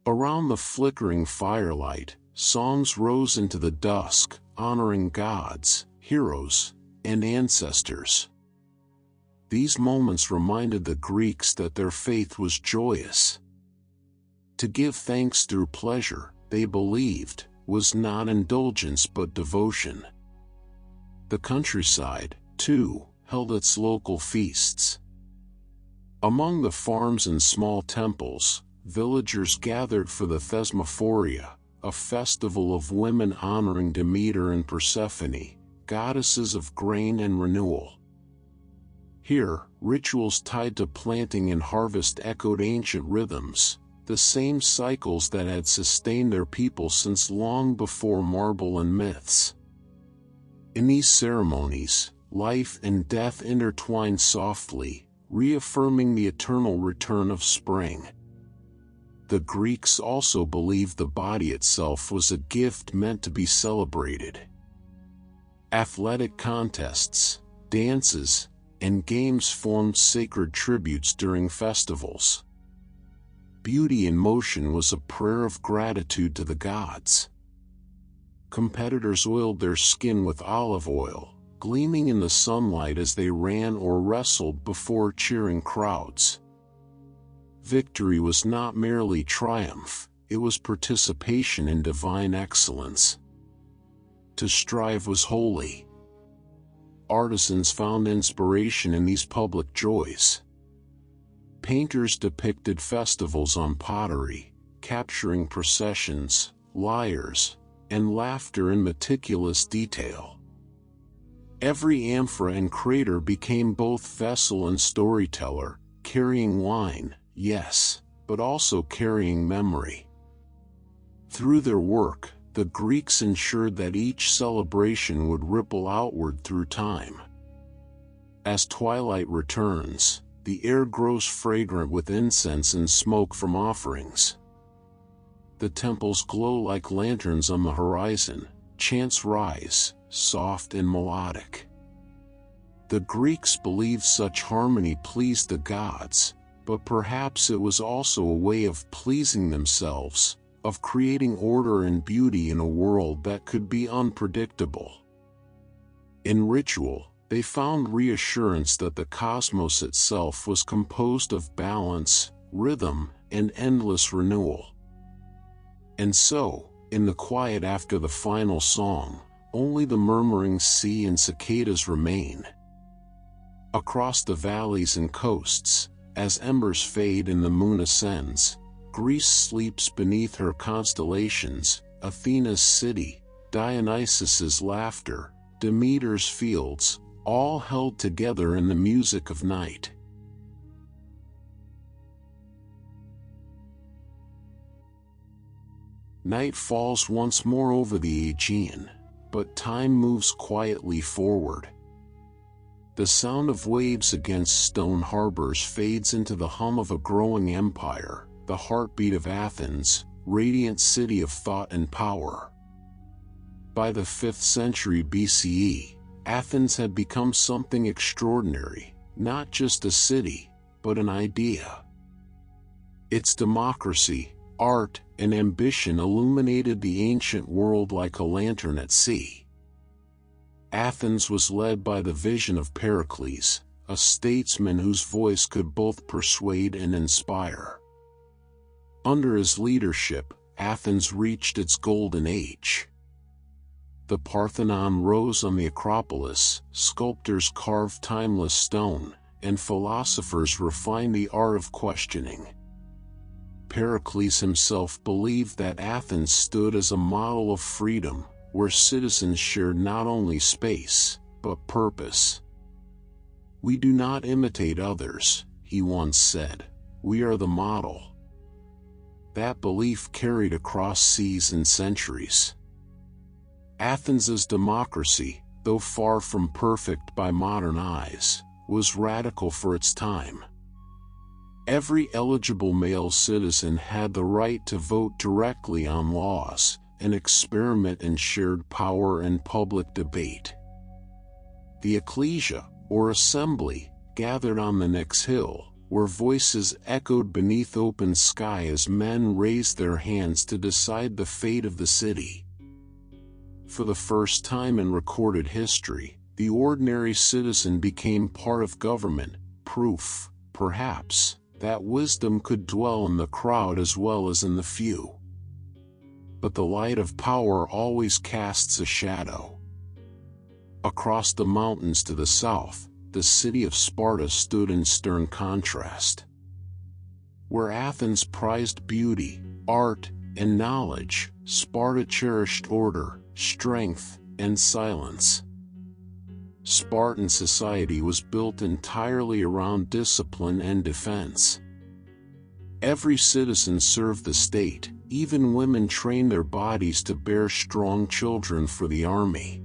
Around the flickering firelight, songs rose into the dusk, honoring gods, heroes, and ancestors. These moments reminded the Greeks that their faith was joyous. To give thanks through pleasure, they believed, was not indulgence but devotion. The countryside, too, held its local feasts. Among the farms and small temples, villagers gathered for the Thesmophoria, a festival of women honoring Demeter and Persephone, goddesses of grain and renewal. Here, rituals tied to planting and harvest echoed ancient rhythms, the same cycles that had sustained their people since long before marble and myths. In these ceremonies, life and death intertwined softly, reaffirming the eternal return of spring. The Greeks also believed the body itself was a gift meant to be celebrated. Athletic contests, dances, and games formed sacred tributes during festivals. Beauty in motion was a prayer of gratitude to the gods. Competitors oiled their skin with olive oil, gleaming in the sunlight as they ran or wrestled before cheering crowds. Victory was not merely triumph, it was participation in divine excellence. To strive was holy. Artisans found inspiration in these public joys. Painters depicted festivals on pottery, capturing processions, lyres, and laughter in meticulous detail. Every amphora and crater became both vessel and storyteller, carrying wine, yes, but also carrying memory. Through their work, the Greeks ensured that each celebration would ripple outward through time. As twilight returns, the air grows fragrant with incense and smoke from offerings. The temples glow like lanterns on the horizon, chants rise, soft and melodic. The Greeks believed such harmony pleased the gods, but perhaps it was also a way of pleasing themselves, of creating order and beauty in a world that could be unpredictable. In ritual, they found reassurance that the cosmos itself was composed of balance, rhythm, and endless renewal. And so, in the quiet after the final song, only the murmuring sea and cicadas remain. Across the valleys and coasts, as embers fade and the moon ascends, Greece sleeps beneath her constellations, Athena's city, Dionysus's laughter, Demeter's fields, all held together in the music of night. Night falls once more over the Aegean, but time moves quietly forward. The sound of waves against stone harbors fades into the hum of a growing empire, the heartbeat of Athens, radiant city of thought and power. By the 5th century BCE, Athens had become something extraordinary, not just a city, but an idea. Its democracy, art, and ambition illuminated the ancient world like a lantern at sea. Athens was led by the vision of Pericles, a statesman whose voice could both persuade and inspire. Under his leadership, Athens reached its golden age. The Parthenon rose on the Acropolis, sculptors carved timeless stone, and philosophers refined the art of questioning. Pericles himself believed that Athens stood as a model of freedom, where citizens shared not only space, but purpose. "We do not imitate others," he once said, "we are the model." That belief carried across seas and centuries. Athens's democracy, though far from perfect by modern eyes, was radical for its time. Every eligible male citizen had the right to vote directly on laws, and experiment in shared power and public debate. The ecclesia, or assembly, gathered on the Nix hill, where voices echoed beneath open sky as men raised their hands to decide the fate of the city. For the first time in recorded history, the ordinary citizen became part of government, proof, perhaps, that wisdom could dwell in the crowd as well as in the few. But the light of power always casts a shadow. Across the mountains to the south, the city of Sparta stood in stern contrast. Where Athens prized beauty, art, and knowledge, Sparta cherished order, strength, and silence. Spartan society was built entirely around discipline and defense. Every citizen served the state, even women trained their bodies to bear strong children for the army.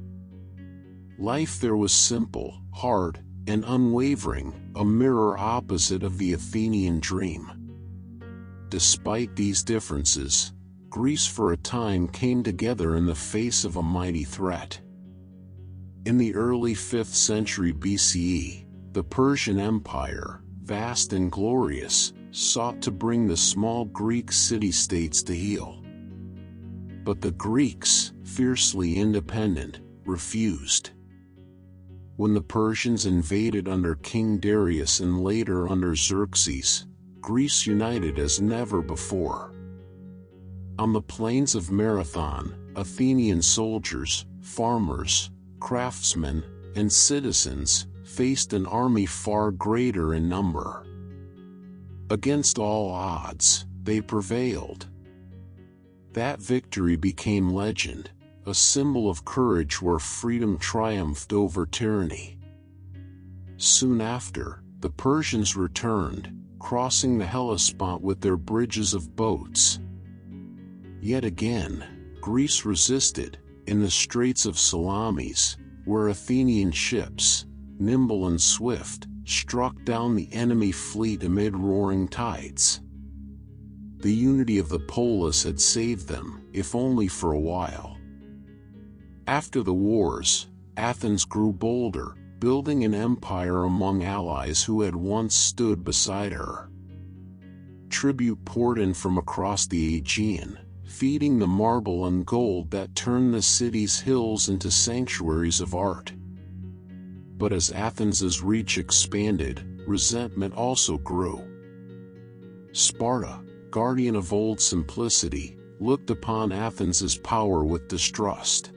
Life there was simple, hard, and unwavering, a mirror opposite of the Athenian dream. Despite these differences, Greece for a time came together in the face of a mighty threat. In the early 5th century BCE, the Persian Empire, vast and glorious, sought to bring the small Greek city-states to heel. But the Greeks, fiercely independent, refused. When the Persians invaded under King Darius and later under Xerxes, Greece united as never before. On the plains of Marathon, Athenian soldiers, farmers, craftsmen, and citizens faced an army far greater in number. Against all odds, they prevailed. That victory became legend, a symbol of courage where freedom triumphed over tyranny. Soon after, the Persians returned, crossing the Hellespont with their bridges of boats. Yet again, Greece resisted, in the Straits of Salamis, where Athenian ships, nimble and swift, struck down the enemy fleet amid roaring tides. The unity of the polis had saved them, if only for a while. After the wars, Athens grew bolder, building an empire among allies who had once stood beside her. Tribute poured in from across the Aegean, feeding the marble and gold that turned the city's hills into sanctuaries of art. But as Athens's reach expanded, resentment also grew. Sparta, guardian of old simplicity, looked upon Athens's power with distrust.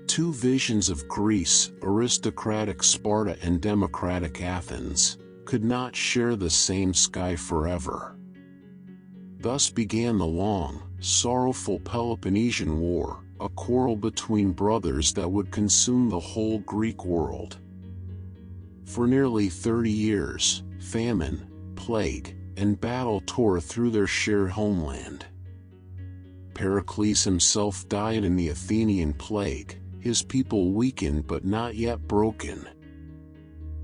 Two visions of Greece, aristocratic Sparta and democratic Athens, could not share the same sky forever. Thus began the long, sorrowful Peloponnesian War, a quarrel between brothers that would consume the whole Greek world. For nearly 30 years, famine, plague, and battle tore through their shared homeland. Pericles himself died in the Athenian plague, his people weakened but not yet broken.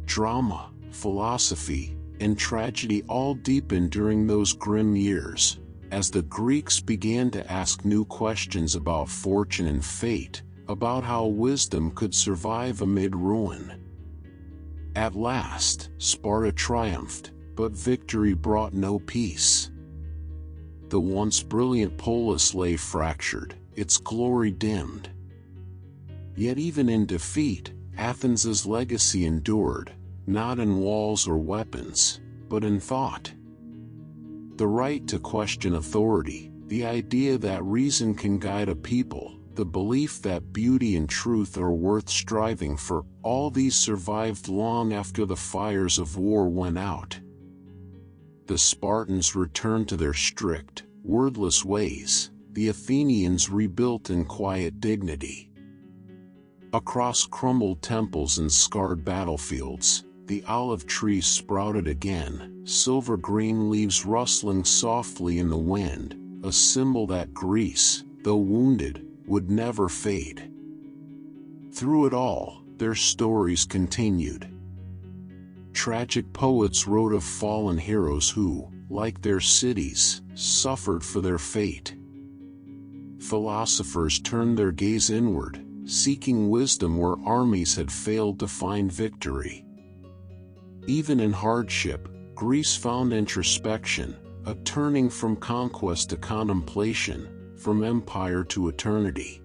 Drama, philosophy, and tragedy all deepened during those grim years, as the Greeks began to ask new questions about fortune and fate, about how wisdom could survive amid ruin. At last, Sparta triumphed, but victory brought no peace. The once brilliant polis lay fractured, its glory dimmed. Yet even in defeat, Athens's legacy endured, not in walls or weapons, but in thought. The right to question authority, the idea that reason can guide a people, the belief that beauty and truth are worth striving for, all these survived long after the fires of war went out. The Spartans returned to their strict, wordless ways, the Athenians rebuilt in quiet dignity. Across crumbled temples and scarred battlefields, the olive trees sprouted again, silver green leaves rustling softly in the wind, a symbol that Greece, though wounded, would never fade. Through it all, their stories continued. Tragic poets wrote of fallen heroes who, like their cities, suffered for their fate. Philosophers turned their gaze inward, seeking wisdom where armies had failed to find victory. Even in hardship, Greece found introspection, a turning from conquest to contemplation, from empire to eternity.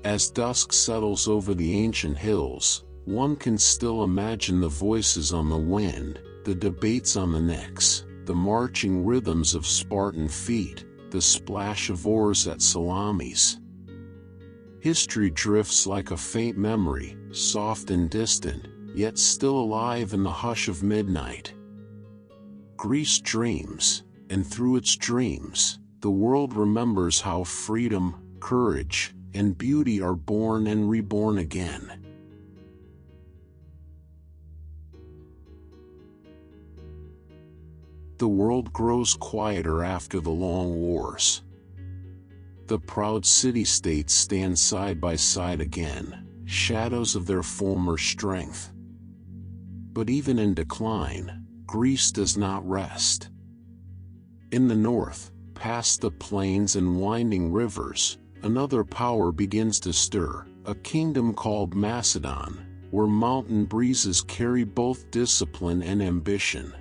As dusk settles over the ancient hills, one can still imagine the voices on the wind, the debates on the Knicks, the marching rhythms of Spartan feet, the splash of oars at Salamis. History drifts like a faint memory, soft and distant, yet still alive in the hush of midnight. Greece dreams, and through its dreams, the world remembers how freedom, courage, and beauty are born and reborn again. The world grows quieter after the long wars. The proud city-states stand side by side again, shadows of their former strength. But even in decline, Greece does not rest. In the north, past the plains and winding rivers, another power begins to stir, a kingdom called Macedon, where mountain breezes carry both discipline and ambition.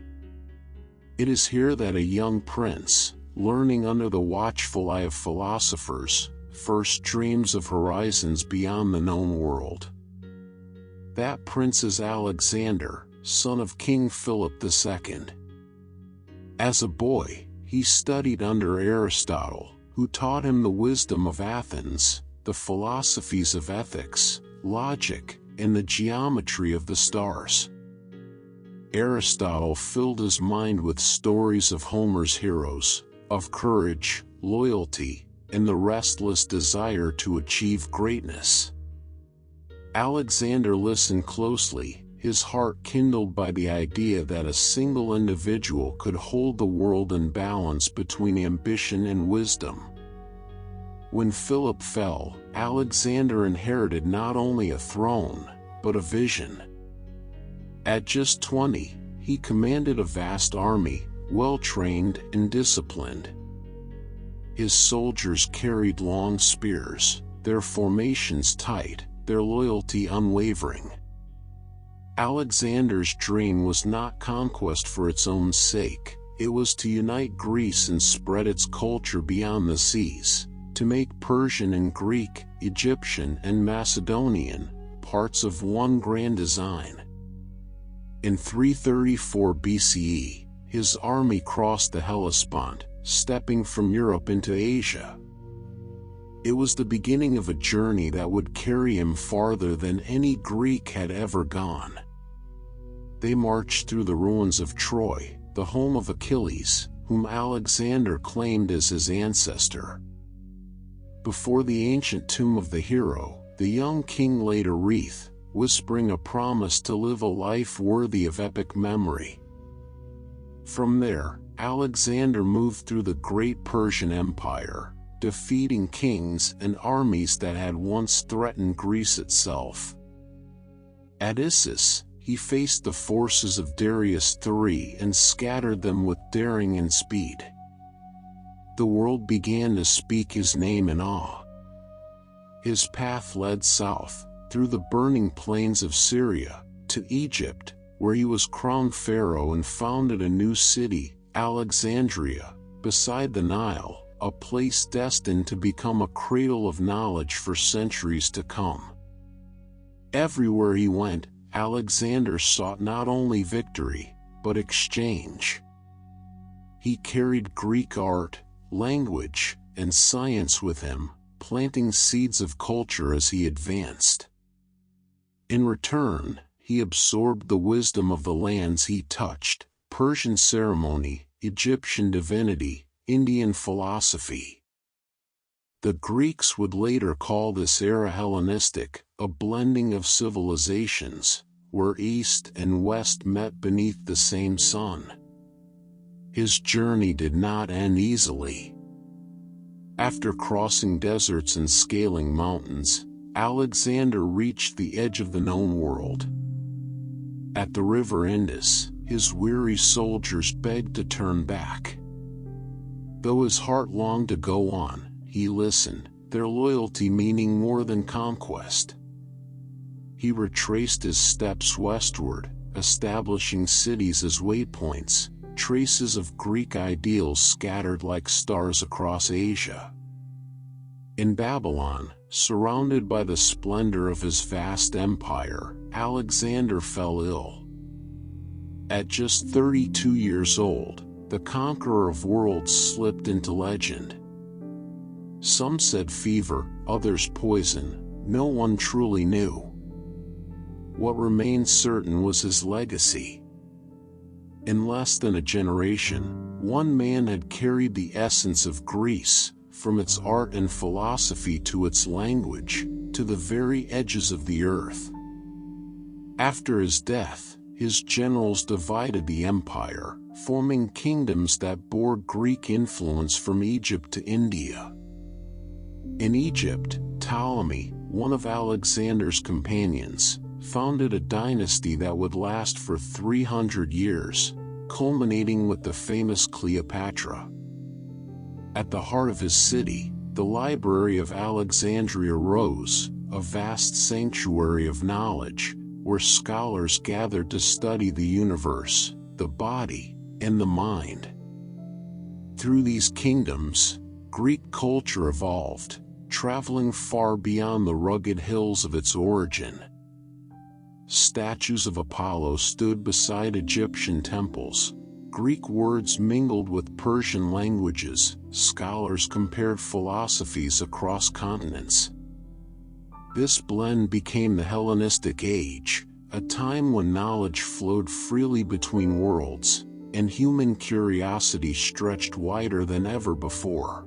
It is here that a young prince, learning under the watchful eye of philosophers, first dreams of horizons beyond the known world. That prince is Alexander, son of King Philip II. As a boy, he studied under Aristotle, who taught him the wisdom of Athens, the philosophies of ethics, logic, and the geometry of the stars. Aristotle filled his mind with stories of Homer's heroes, of courage, loyalty, and the restless desire to achieve greatness. Alexander listened closely, his heart kindled by the idea that a single individual could hold the world in balance between ambition and wisdom. When Philip fell, Alexander inherited not only a throne, but a vision. At just 20, he commanded a vast army, well-trained and disciplined. His soldiers carried long spears, their formations tight, their loyalty unwavering. Alexander's dream was not conquest for its own sake, it was to unite Greece and spread its culture beyond the seas, to make Persian and Greek, Egyptian and Macedonian parts of one grand design. In 334 BCE, his army crossed the Hellespont, stepping from Europe into Asia. It was the beginning of a journey that would carry him farther than any Greek had ever gone. They marched through the ruins of Troy, the home of Achilles, whom Alexander claimed as his ancestor. Before the ancient tomb of the hero, the young king laid a wreath, whispering a promise to live a life worthy of epic memory. From there, Alexander moved through the great Persian Empire, defeating kings and armies that had once threatened Greece itself. At Issus, he faced the forces of Darius III and scattered them with daring and speed. The world began to speak his name in awe. His path led south, through the burning plains of Syria, to Egypt, where he was crowned pharaoh and founded a new city, Alexandria, beside the Nile, a place destined to become a cradle of knowledge for centuries to come. Everywhere he went, Alexander sought not only victory, but exchange. He carried Greek art, language, and science with him, planting seeds of culture as he advanced. In return, he absorbed the wisdom of the lands he touched, Persian ceremony, Egyptian divinity, Indian philosophy. The Greeks would later call this era Hellenistic, a blending of civilizations, where East and West met beneath the same sun. His journey did not end easily. After crossing deserts and scaling mountains, Alexander reached the edge of the known world. At the river Indus, his weary soldiers begged to turn back. Though his heart longed to go on, he listened, their loyalty meaning more than conquest. He retraced his steps westward, establishing cities as waypoints, traces of Greek ideals scattered like stars across Asia. In Babylon, surrounded by the splendor of his vast empire, Alexander fell ill. At just 32 years old, the conqueror of worlds slipped into legend. Some said fever, others poison, no one truly knew. What remained certain was his legacy. In less than a generation, one man had carried the essence of Greece, from its art and philosophy to its language, to the very edges of the earth. After his death, his generals divided the empire, forming kingdoms that bore Greek influence from Egypt to India. In Egypt, Ptolemy, one of Alexander's companions, founded a dynasty that would last for 300 years, culminating with the famous Cleopatra. At the heart of his city, the Library of Alexandria rose, a vast sanctuary of knowledge, where scholars gathered to study the universe, the body, and the mind. Through these kingdoms, Greek culture evolved, traveling far beyond the rugged hills of its origin. Statues of Apollo stood beside Egyptian temples. Greek words mingled with Persian languages. Scholars compared philosophies across continents. This blend became the Hellenistic Age, a time when knowledge flowed freely between worlds, and human curiosity stretched wider than ever before.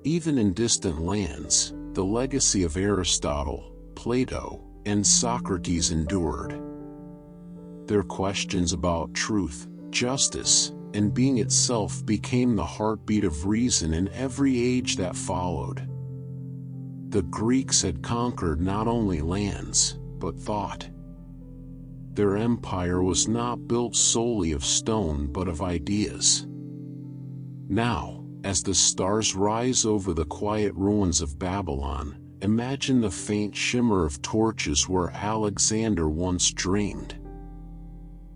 Even in distant lands, the legacy of Aristotle, Plato, and Socrates endured. Their questions about truth, justice, and being itself became the heartbeat of reason in every age that followed. The Greeks had conquered not only lands, but thought. Their empire was not built solely of stone but of ideas. Now, as the stars rise over the quiet ruins of Babylon, imagine the faint shimmer of torches where Alexander once dreamed.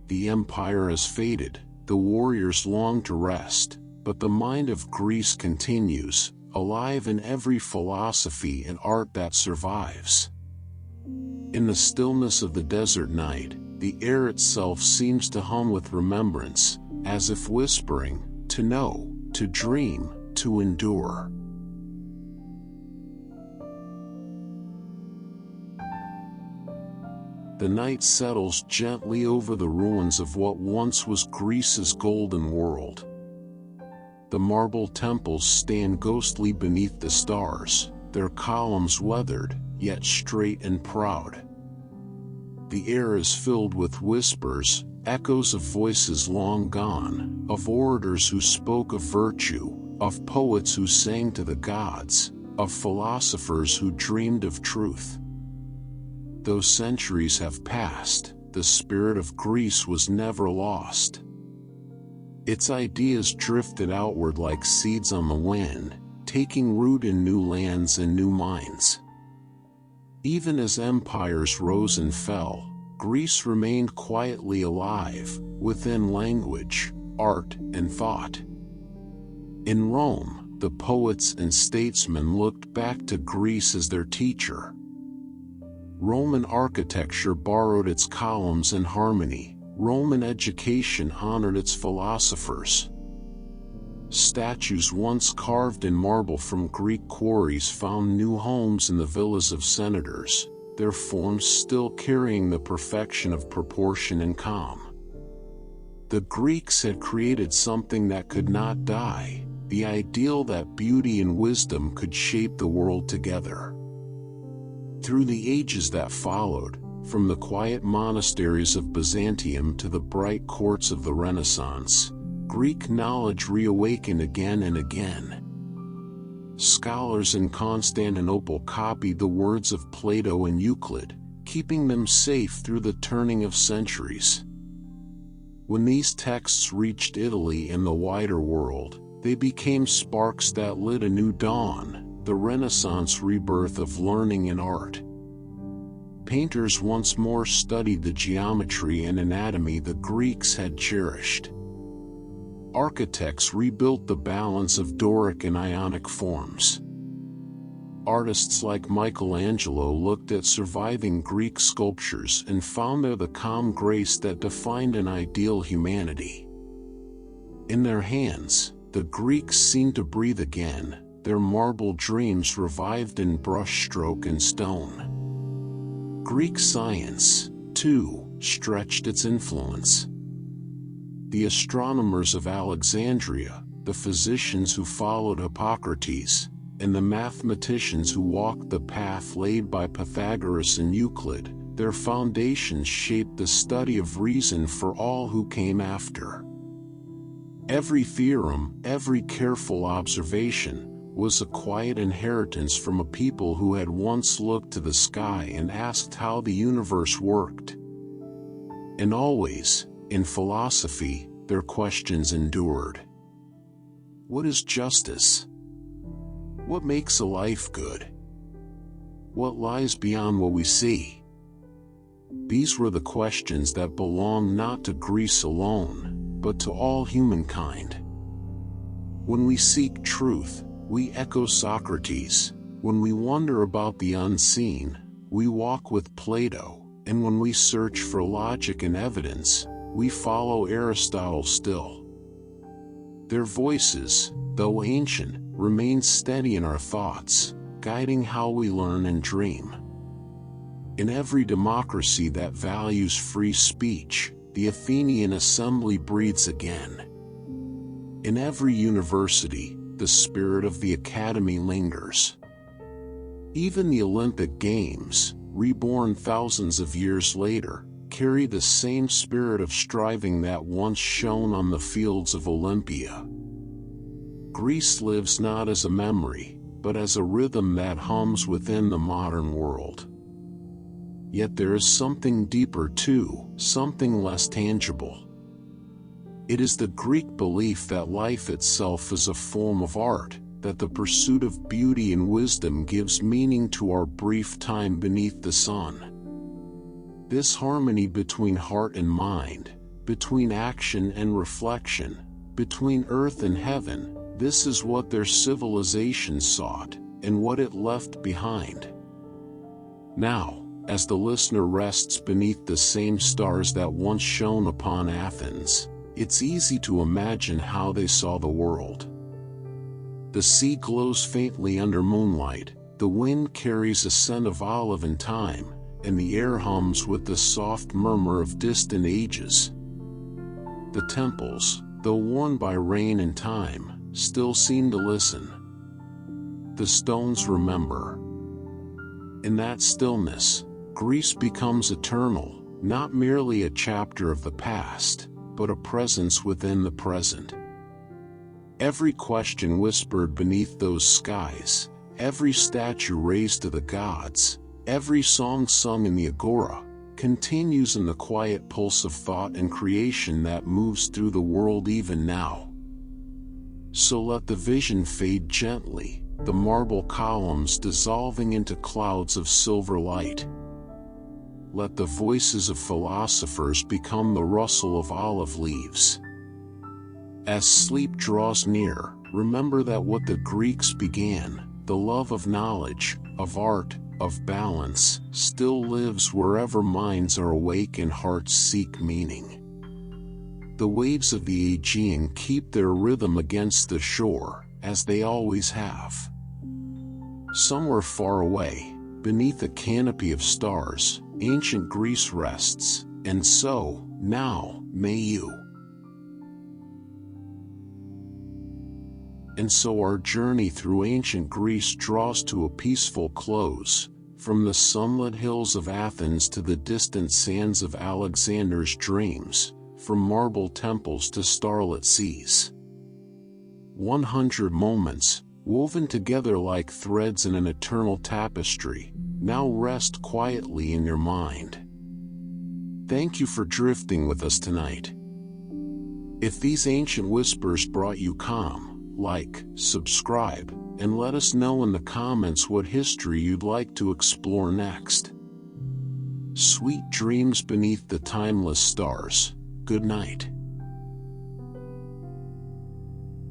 The empire has faded, the warriors long to rest, but the mind of Greece continues, alive in every philosophy and art that survives. In the stillness of the desert night, the air itself seems to hum with remembrance, as if whispering, to know, to dream, to endure. The night settles gently over the ruins of what once was Greece's golden world. The marble temples stand ghostly beneath the stars, their columns weathered, yet straight and proud. The air is filled with whispers, echoes of voices long gone, of orators who spoke of virtue, of poets who sang to the gods, of philosophers who dreamed of truth. Though centuries have passed, the spirit of Greece was never lost. Its ideas drifted outward like seeds on the wind, taking root in new lands and new minds. Even as empires rose and fell, Greece remained quietly alive, within language, art, and thought. In Rome, the poets and statesmen looked back to Greece as their teacher. Roman architecture borrowed its columns and harmony. Roman education honored its philosophers. Statues once carved in marble from Greek quarries found new homes in the villas of senators, their forms still carrying the perfection of proportion and calm. The Greeks had created something that could not die, the ideal that beauty and wisdom could shape the world together. Through the ages that followed, from the quiet monasteries of Byzantium to the bright courts of the Renaissance, Greek knowledge reawakened again and again. Scholars in Constantinople copied the words of Plato and Euclid, keeping them safe through the turning of centuries. When these texts reached Italy and the wider world, they became sparks that lit a new dawn, the Renaissance rebirth of learning and art. Painters once more studied the geometry and anatomy the Greeks had cherished. Architects rebuilt the balance of Doric and Ionic forms. Artists like Michelangelo looked at surviving Greek sculptures and found there the calm grace that defined an ideal humanity. In their hands, the Greeks seemed to breathe again, their marble dreams revived in brushstroke and stone. Greek science, too, stretched its influence. The astronomers of Alexandria, the physicians who followed Hippocrates, and the mathematicians who walked the path laid by Pythagoras and Euclid, their foundations shaped the study of reason for all who came after. Every theorem, every careful observation, was a quiet inheritance from a people who had once looked to the sky and asked how the universe worked. And always, In philosophy, their questions endured. What is justice? What makes a life good? What lies beyond what we see? These were the questions that belong not to Greece alone, but to all humankind. When we seek truth, we echo Socrates. When we wonder about the unseen, we walk with Plato, and when we search for logic and evidence, we follow Aristotle still. Their voices, though ancient, remain steady in our thoughts, guiding how we learn and dream. In every democracy that values free speech, the Athenian assembly breathes again. In every university, the spirit of the academy lingers. Even the Olympic Games, reborn thousands of years later, carry the same spirit of striving that once shone on the fields of Olympia. Greece lives not as a memory, but as a rhythm that hums within the modern world. Yet there is something deeper too, something less tangible. It is the Greek belief that life itself is a form of art, that the pursuit of beauty and wisdom gives meaning to our brief time beneath the sun. This harmony between heart and mind, between action and reflection, between earth and heaven, this is what their civilization sought, and what it left behind. Now, as the listener rests beneath the same stars that once shone upon Athens, it's easy to imagine how they saw the world. The sea glows faintly under moonlight, the wind carries a scent of olive and thyme, and the air hums with the soft murmur of distant ages. The temples, though worn by rain and time, still seem to listen. The stones remember. In that stillness, Greece becomes eternal, not merely a chapter of the past, but a presence within the present. Every question whispered beneath those skies, every statue raised to the gods, every song sung in the agora, continues in the quiet pulse of thought and creation that moves through the world even now. So let the vision fade gently, the marble columns dissolving into clouds of silver light. Let the voices of philosophers become the rustle of olive leaves. As sleep draws near, remember that what the Greeks began, the love of knowledge, of art, of balance, still lives wherever minds are awake and hearts seek meaning. The waves of the Aegean keep their rhythm against the shore, as they always have. Somewhere far away, beneath a canopy of stars, ancient Greece rests, and so, now, may you. And so our journey through ancient Greece draws to a peaceful close, from the sunlit hills of Athens to the distant sands of Alexander's dreams, from marble temples to starlit seas. 100 moments, woven together like threads in an eternal tapestry, now rest quietly in your mind. Thank you for drifting with us tonight. If these ancient whispers brought you calm, like, subscribe, and let us know in the comments what history you'd like to explore next. Sweet dreams beneath the timeless stars. Good night.